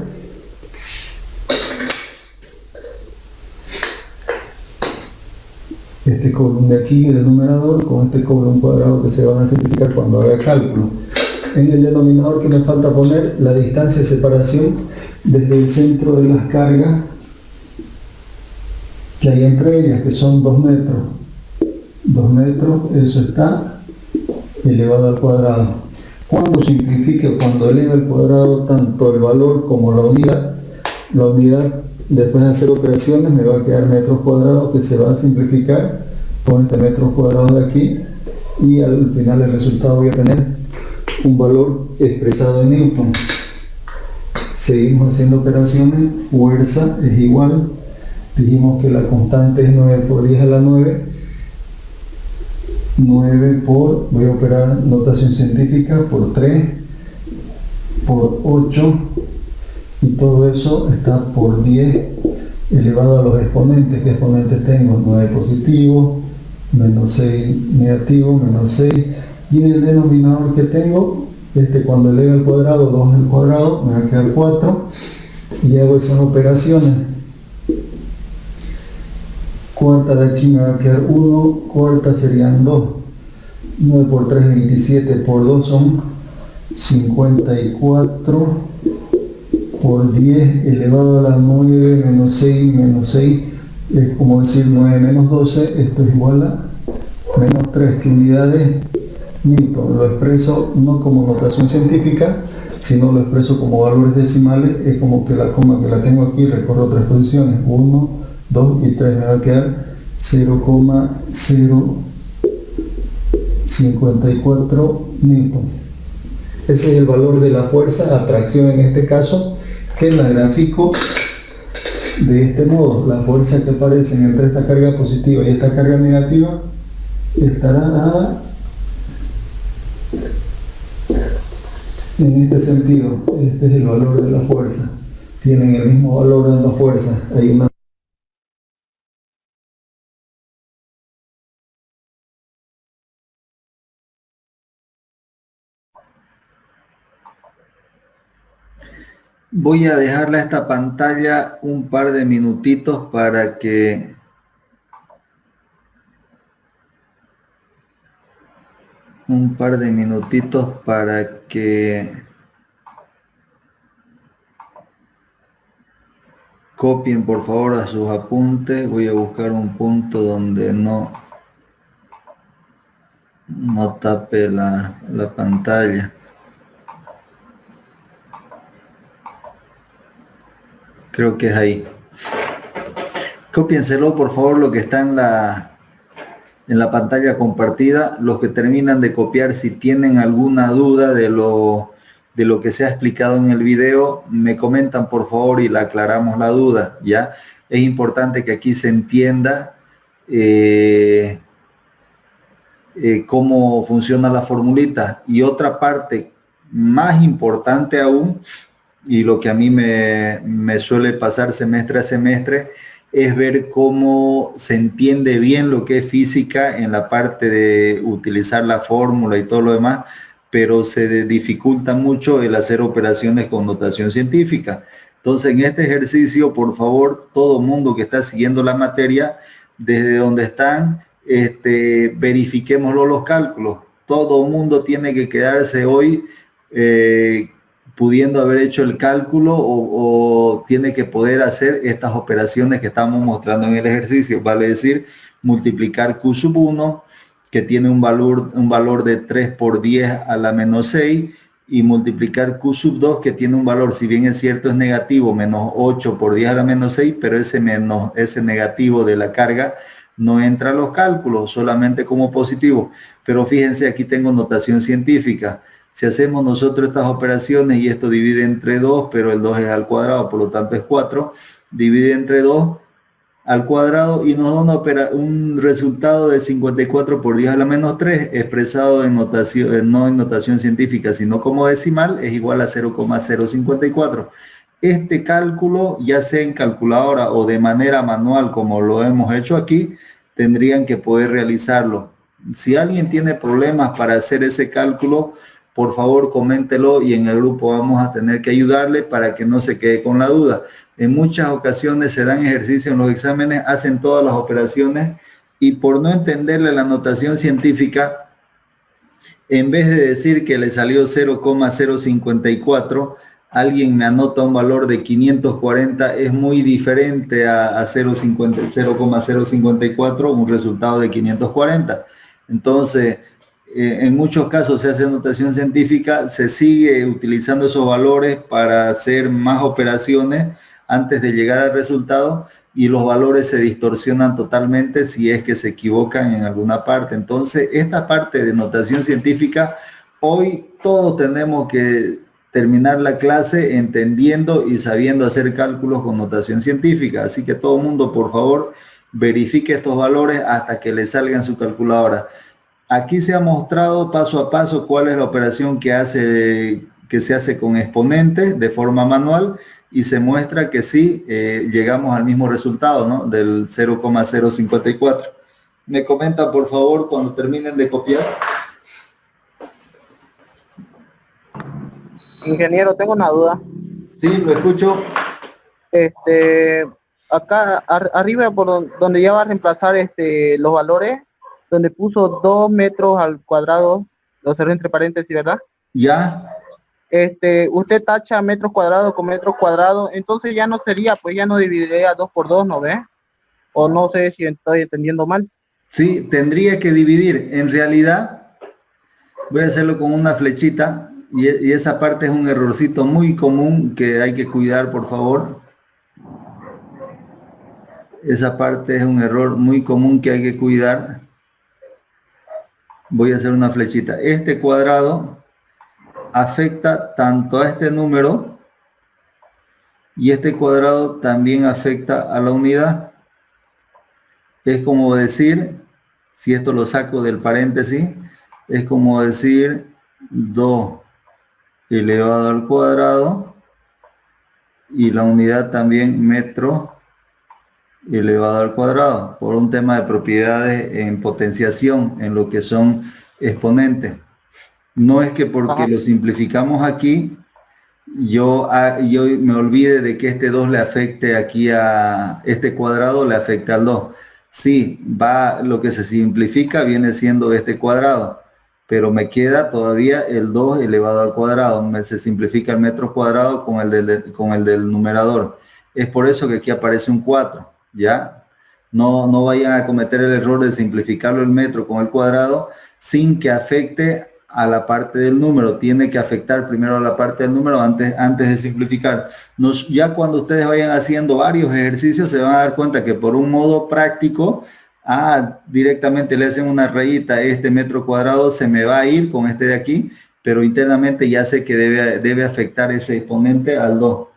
Este coulomb de aquí, el numerador, con este coulomb cuadrado que se van a simplificar cuando haga cálculo. En el denominador que me falta poner la distancia de separación desde el centro de las cargas que hay entre ellas, que son 2 metros. 2 metros, eso está elevado al cuadrado. Cuando simplifique o cuando eleve al cuadrado tanto el valor como la unidad después de hacer operaciones me va a quedar metros cuadrados, que se va a simplificar con este metros cuadrados de aquí, y al final el resultado voy a tener un valor expresado en Newton. Seguimos haciendo operaciones. Fuerza es igual, dijimos que la constante es 9 por 10 a la 9, 9 por, voy a operar notación científica, por 3, por 8, y todo eso está por 10 elevado a los exponentes. ¿Qué exponentes tengo? 9 positivo, menos 6 negativo, menos 6, y en el denominador que tengo, cuando eleve al cuadrado, 2 al cuadrado, me va a quedar 4, y hago esas operaciones. Cuarta de aquí me va a quedar 1, cuarta serían 2. 9 por 3, 27, por 2 son 54, por 10 elevado a la 9 menos 6, es como decir 9 menos 12, esto es igual a menos 3, que unidades Newton. Lo expreso no como notación científica, sino lo expreso como valores decimales. Es como que la coma que la tengo aquí, recorro 3 posiciones, 1, 2 y 3, me va a quedar 0,054 Newton. Ese es el valor de la fuerza, atracción en este caso, que la grafico de este modo. La fuerza que aparece entre esta carga positiva y esta carga negativa estará dada en este sentido. Este es el valor de la fuerza. Tienen el mismo valor de la fuerza. Hay una Voy a dejarle a esta pantalla un par de minutitos para que copien por favor a sus apuntes. Voy a buscar un punto donde no tape la pantalla. Creo que es ahí. Cópienselo por favor lo que está en la pantalla compartida. Los que terminan de copiar, si tienen alguna duda de lo que se ha explicado en el video, me comentan por favor y la aclaramos la duda, ¿ya? Es importante que aquí se entienda cómo funciona la formulita. Y otra parte más importante aún, y lo que a mí me suele pasar semestre a semestre, es ver cómo se entiende bien lo que es física en la parte de utilizar la fórmula y todo lo demás, pero se dificulta mucho el hacer operaciones con notación científica. Entonces, en este ejercicio, por favor, todo mundo que está siguiendo la materia, desde donde están, verifiquémoslo los cálculos. Todo mundo tiene que quedarse hoy pudiendo haber hecho el cálculo o tiene que poder hacer estas operaciones que estamos mostrando en el ejercicio, vale decir, multiplicar Q sub 1, que tiene un valor de 3 por 10 a la menos 6, y multiplicar Q sub 2, que tiene un valor, si bien es cierto es negativo, menos 8 por 10 a la menos 6, pero ese negativo de la carga no entra a los cálculos, solamente como positivo. Pero fíjense, aquí tengo notación científica. Si hacemos nosotros estas operaciones y esto divide entre 2, pero el 2 es al cuadrado, por lo tanto es 4, divide entre 2 al cuadrado y nos da un resultado de 54 por 10 a la menos 3, expresado en notación, no en notación científica, sino como decimal, es igual a 0,054. Este cálculo, ya sea en calculadora o de manera manual, como lo hemos hecho aquí, tendrían que poder realizarlo. Si alguien tiene problemas para hacer ese cálculo, por favor coméntelo y en el grupo vamos a tener que ayudarle para que no se quede con la duda. En muchas ocasiones se dan ejercicios en los exámenes, hacen todas las operaciones y por no entenderle la notación científica, en vez de decir que le salió 0,054, alguien me anota un valor de 540, es muy diferente a 0,054, un resultado de 540. Entonces, en muchos casos se hace notación científica, se sigue utilizando esos valores para hacer más operaciones antes de llegar al resultado y los valores se distorsionan totalmente si es que se equivocan en alguna parte. Entonces, esta parte de notación científica, hoy todos tenemos que terminar la clase entendiendo y sabiendo hacer cálculos con notación científica. Así que todo el mundo, por favor, verifique estos valores hasta que le salga en su calculadora. Aquí se ha mostrado paso a paso cuál es la operación que se hace con exponentes de forma manual y se muestra que sí llegamos al mismo resultado, ¿no? Del 0,054. Me comentan por favor cuando terminen de copiar. Ingeniero, tengo una duda. Sí, lo escucho. acá arriba por donde ya va a reemplazar los valores, donde puso 2 metros al cuadrado, lo cerré entre paréntesis, ¿verdad? ¿Ya? Usted tacha metros cuadrados con metros cuadrados, entonces ya no sería, pues ya no dividiría 2 por 2, ¿no ve? O no sé si estoy entendiendo mal. Sí, tendría que dividir. En realidad, voy a hacerlo con una flechita y esa parte es un errorcito muy común que hay que cuidar, por favor. Esa parte es un error muy común que hay que cuidar. Voy a hacer una flechita. Este cuadrado afecta tanto a este número y este cuadrado también afecta a la unidad. Es como decir, si esto lo saco del paréntesis, es como decir 2 elevado al cuadrado y la unidad también metro elevado al cuadrado, por un tema de propiedades en potenciación, en lo que son exponentes. No es que porque lo simplificamos aquí, yo me olvide de que este 2 le afecte aquí a este cuadrado, le afecta al 2. Sí, lo que se simplifica viene siendo este cuadrado, pero me queda todavía el 2 elevado al cuadrado. Se simplifica el metro cuadrado con el del numerador. Es por eso que aquí aparece un 4, ¿ya? No vayan a cometer el error de simplificarlo el metro con el cuadrado sin que afecte a la parte del número. Tiene que afectar primero a la parte del número antes de simplificar. Ya cuando ustedes vayan haciendo varios ejercicios se van a dar cuenta que por un modo práctico, directamente le hacen una rayita, este metro cuadrado se me va a ir con este de aquí, pero internamente ya sé que debe afectar ese exponente al 2.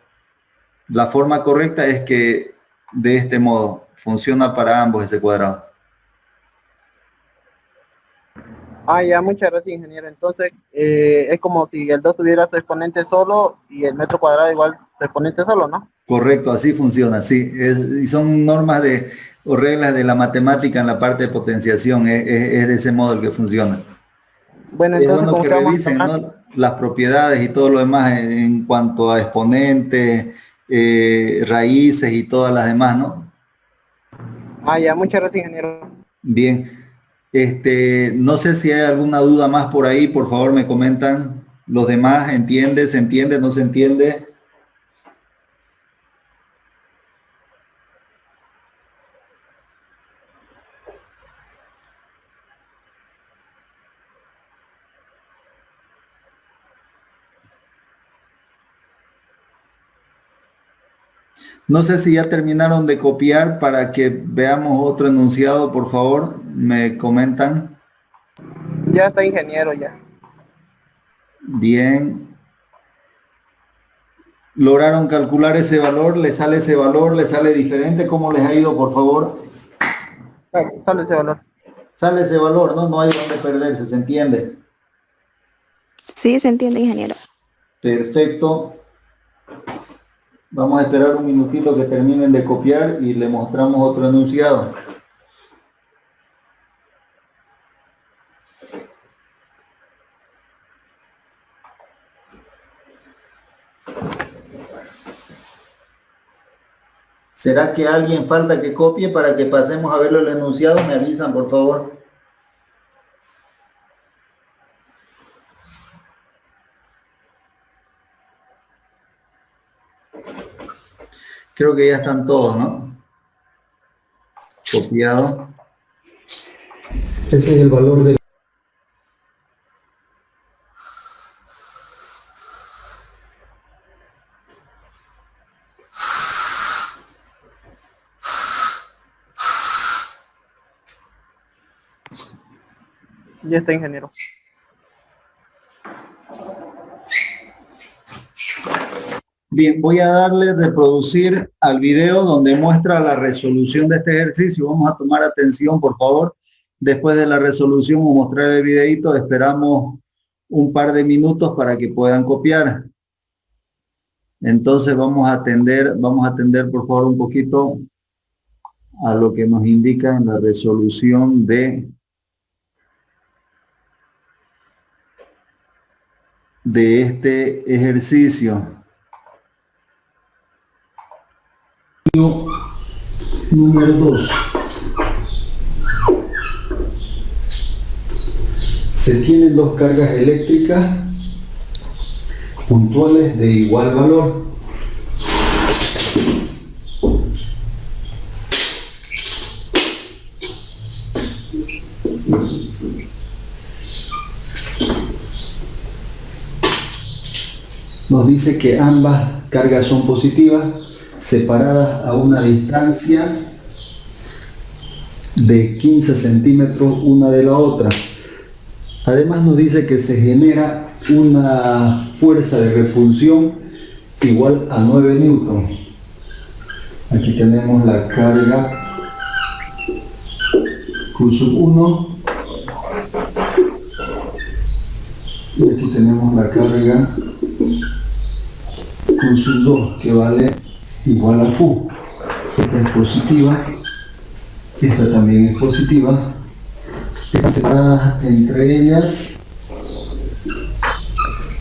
La forma correcta es que de este modo funciona para ambos ese cuadrado. Ya, muchas gracias, ingeniero. Entonces, es como si el 2 tuviera su exponente solo y el metro cuadrado igual su exponente solo, ¿no? Correcto, así funciona, sí. Y son normas o reglas de la matemática en la parte de potenciación. Es de ese modo el que funciona. Bueno, Es entonces, bueno como que estamos revisen, hablando, ¿no?, las propiedades y todo lo demás en cuanto a exponentes, raíces y todas las demás, ¿no? ya, muchas gracias, ingeniero. Bien. No sé si hay alguna duda más por ahí, por favor me comentan. Los demás, ¿entiende? ¿Se entiende? ¿No se entiende? No sé si ya terminaron de copiar para que veamos otro enunciado, por favor, me comentan. Ya está, ingeniero, ya. Bien. ¿Lograron calcular ese valor? ¿Le sale ese valor? ¿Le sale diferente? ¿Cómo les ha ido, por favor? Sale ese valor. Sale ese valor, ¿no? No hay dónde perderse, ¿se entiende? Sí, se entiende, ingeniero. Perfecto. Vamos a esperar un minutito que terminen de copiar y le mostramos otro enunciado. ¿Será que alguien falta que copie para que pasemos a verlo el enunciado? Me avisan, por favor. Creo que ya están todos, ¿no? Copiado. Ese es el valor de... Ya está, ingeniero. Bien, voy a darle reproducir al video donde muestra la resolución de este ejercicio. Vamos a tomar atención, por favor. Después de la resolución o mostrar el videito, esperamos un par de minutos para que puedan copiar. Entonces vamos a atender por favor un poquito a lo que nos indica en la resolución de este ejercicio. Número 2. Se tienen dos cargas eléctricas puntuales de igual valor. Nos dice que ambas cargas son positivas, separadas a una distancia de 15 centímetros una de la otra. Además nos dice que se genera una fuerza de repulsión igual a 9 newton. Aquí tenemos la carga Q1 y aquí tenemos la carga Q2 que vale igual a Q. Esta es positiva, esta también es positiva. Están separadas entre ellas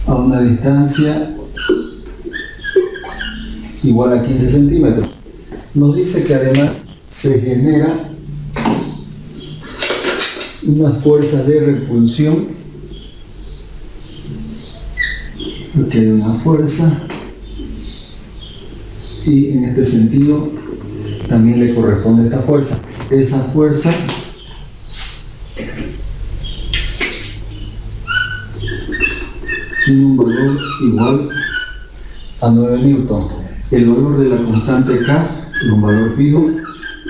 a una distancia igual a 15 centímetros. Nos dice que además se genera una fuerza de repulsión, porque hay una fuerza y en este sentido también le corresponde esta fuerza. Esa fuerza tiene un valor igual a 9 newton. El valor de la constante K es un valor fijo,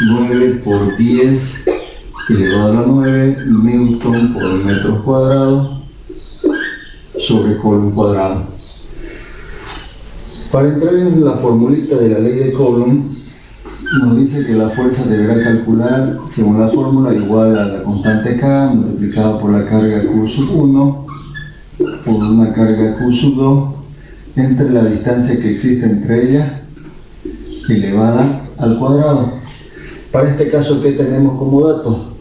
9 por 10 elevado a la 9 newton por metros cuadrados sobre Coulomb cuadrado. Para entrar en la formulita de la ley de Coulomb, nos dice que la fuerza deberá calcular según la fórmula igual a la constante K multiplicada por la carga Q1 por una carga Q2 entre la distancia que existe entre ellas elevada al cuadrado. Para este caso, ¿qué tenemos como dato?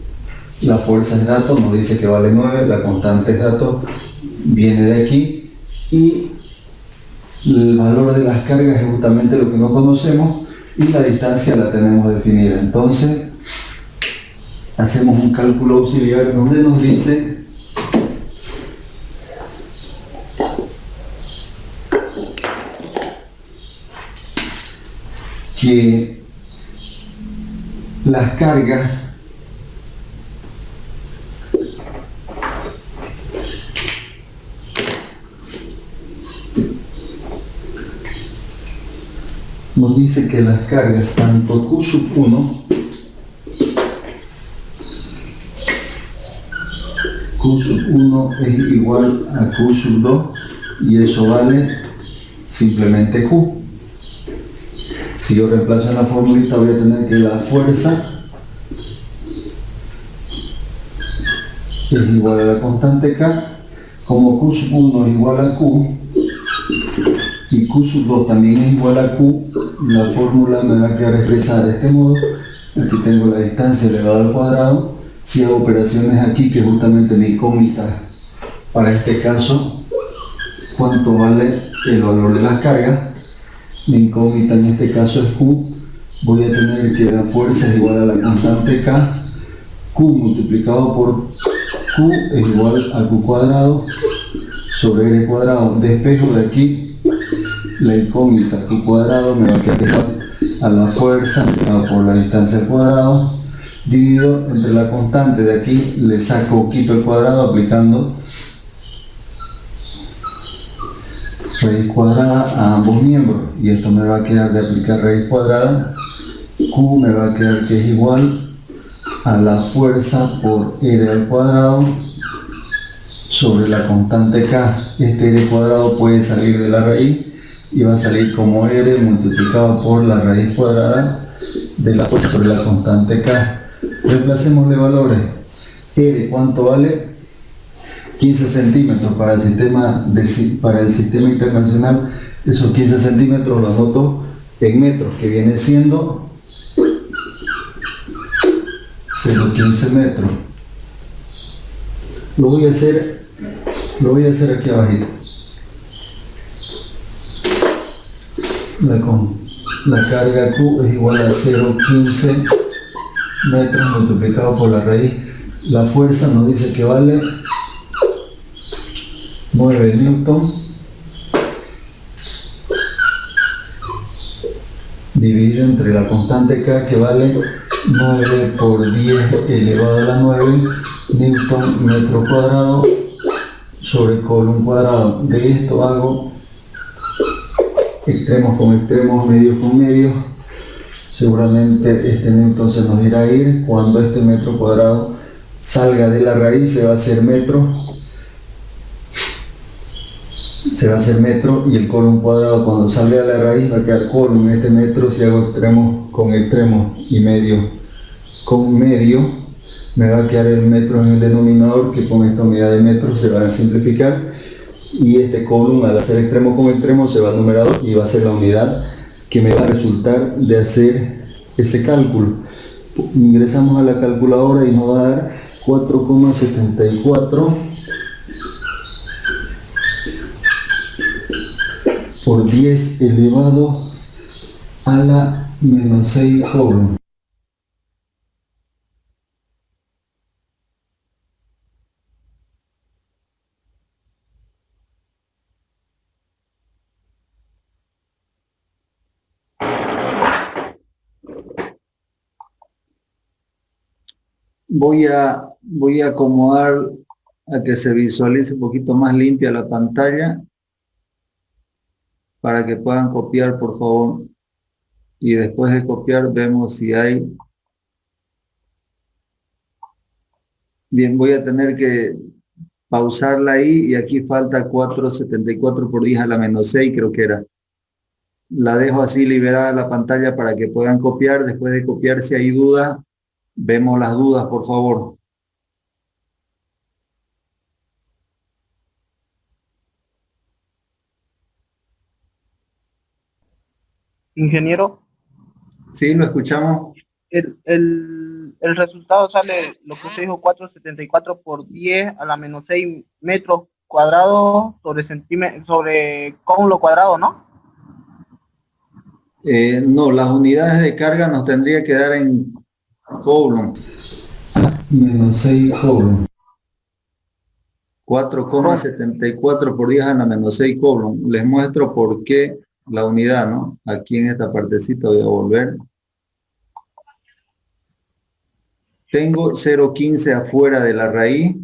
La fuerza es dato, nos dice que vale 9, la constante es dato, viene de aquí, y el valor de las cargas es justamente lo que no conocemos y la distancia la tenemos definida. Entonces, hacemos un cálculo auxiliar donde nos dice que las cargas nos dice que las cargas tanto Q1 es igual a Q2 y eso vale simplemente Q. Si yo reemplazo en la formulita voy a tener que la fuerza es igual a la constante K, como Q1 es igual a Q y Q2 también es igual a Q, la fórmula me va a quedar expresada de este modo. Aquí tengo la distancia elevada al cuadrado. Si hago operaciones aquí, que justamente mi incógnita para este caso, cuánto vale el valor de las cargas, mi incógnita en este caso es Q, voy a tener que la fuerza es igual a la constante K, Q multiplicado por Q es igual a Q cuadrado sobre R cuadrado. Despejo de aquí la incógnita Q cuadrado, me va a quedar igual a la fuerza multiplicado por la distancia al cuadrado, dividido entre la constante de aquí, le saco, quito el cuadrado aplicando raíz cuadrada a ambos miembros y esto me va a quedar de aplicar raíz cuadrada. Q me va a quedar que es igual a la fuerza por R al cuadrado sobre la constante K. Este R cuadrado puede salir de la raíz y va a salir como R multiplicado por la raíz cuadrada de la fuerza sobre la constante K. Reemplacémosle valores. R, ¿cuánto vale? 15 centímetros para el sistema internacional. Esos 15 centímetros los anoto en metros, que viene siendo 0,15 metros. Lo voy a hacer aquí abajito. la carga Q es igual a 0,15 metros multiplicado por la raíz. La fuerza nos dice que vale 9 newton dividido entre la constante K, que vale 9 por 10 elevado a la 9 newton metro cuadrado sobre coulomb cuadrado. De esto hago extremos con extremos, medios con medios. Seguramente este newton se nos irá a ir. Cuando este metro cuadrado salga de la raíz se va a hacer metro. Y el coulomb cuadrado cuando salga de la raíz va a quedar coulomb. Este metro, si hago extremos con extremos y medio con medio, me va a quedar el metro en el denominador, que con esta unidad de metros se va a simplificar, y este coulomb al hacer extremo con extremo se va al numerador y va a ser la unidad que me va a resultar de hacer ese cálculo. Ingresamos a la calculadora y nos va a dar 4,74 por 10 elevado a la menos 6 coulomb. Voy a acomodar a que se visualice un poquito más limpia la pantalla para que puedan copiar, por favor. Y después de copiar vemos si hay... Bien, voy a tener que pausarla ahí, y aquí falta 4,74 por 10 a la menos 6, creo que era. La dejo así liberada la pantalla para que puedan copiar. Después de copiar, si hay dudas, vemos las dudas, por favor. Ingeniero, Sí, lo escuchamos. el resultado sale, lo que usted dijo, 4,74 por 10 a la menos 6 metros cuadrados sobre centímetros, sobre cómulo cuadrado, ¿no? No, las unidades de carga nos tendría que dar en coulomb. Menos 6 coulomb. 4,74 por 10 a la menos 6 coulomb. Les muestro por qué la unidad, ¿no? Aquí en esta partecita voy a volver. Tengo 0,15 afuera de la raíz.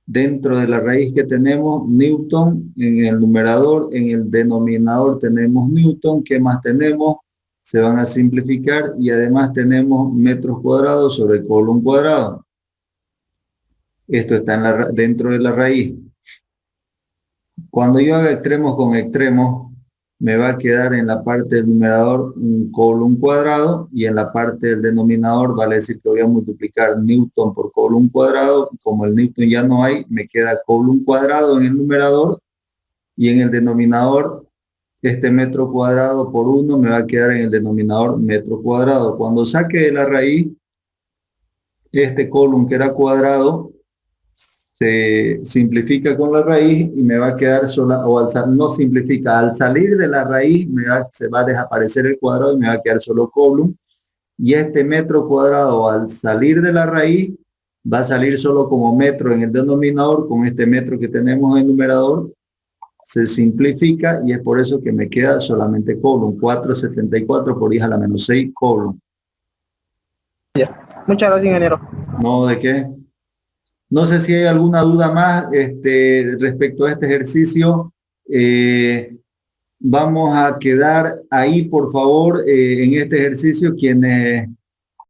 Dentro de la raíz que tenemos newton en el numerador, en el denominador tenemos newton. ¿Qué más tenemos? Se van a simplificar, y además tenemos metros cuadrados sobre coulomb cuadrado. Esto está dentro de la raíz. Cuando yo haga extremos con extremos, me va a quedar en la parte del numerador un coulomb cuadrado, y en la parte del denominador vale decir que voy a multiplicar newton por coulomb cuadrado. Como el newton ya no hay, me queda coulomb cuadrado en el numerador, y en el denominador este metro cuadrado por 1 me va a quedar en el denominador metro cuadrado. Cuando saque de la raíz, este coulomb que era cuadrado se simplifica con la raíz y me va a quedar sola, o no simplifica, al salir de la raíz se va a desaparecer el cuadrado y me va a quedar solo coulomb, y este metro cuadrado al salir de la raíz va a salir solo como metro en el denominador. Con este metro que tenemos en el numerador se simplifica, y es por eso que me queda solamente coulomb. 4,74 por 10 a la menos 6 coulomb. Ya. Muchas gracias, ingeniero. No, ¿de qué? No sé si hay alguna duda más respecto a este ejercicio. Vamos a quedar ahí, por favor, en este ejercicio, quienes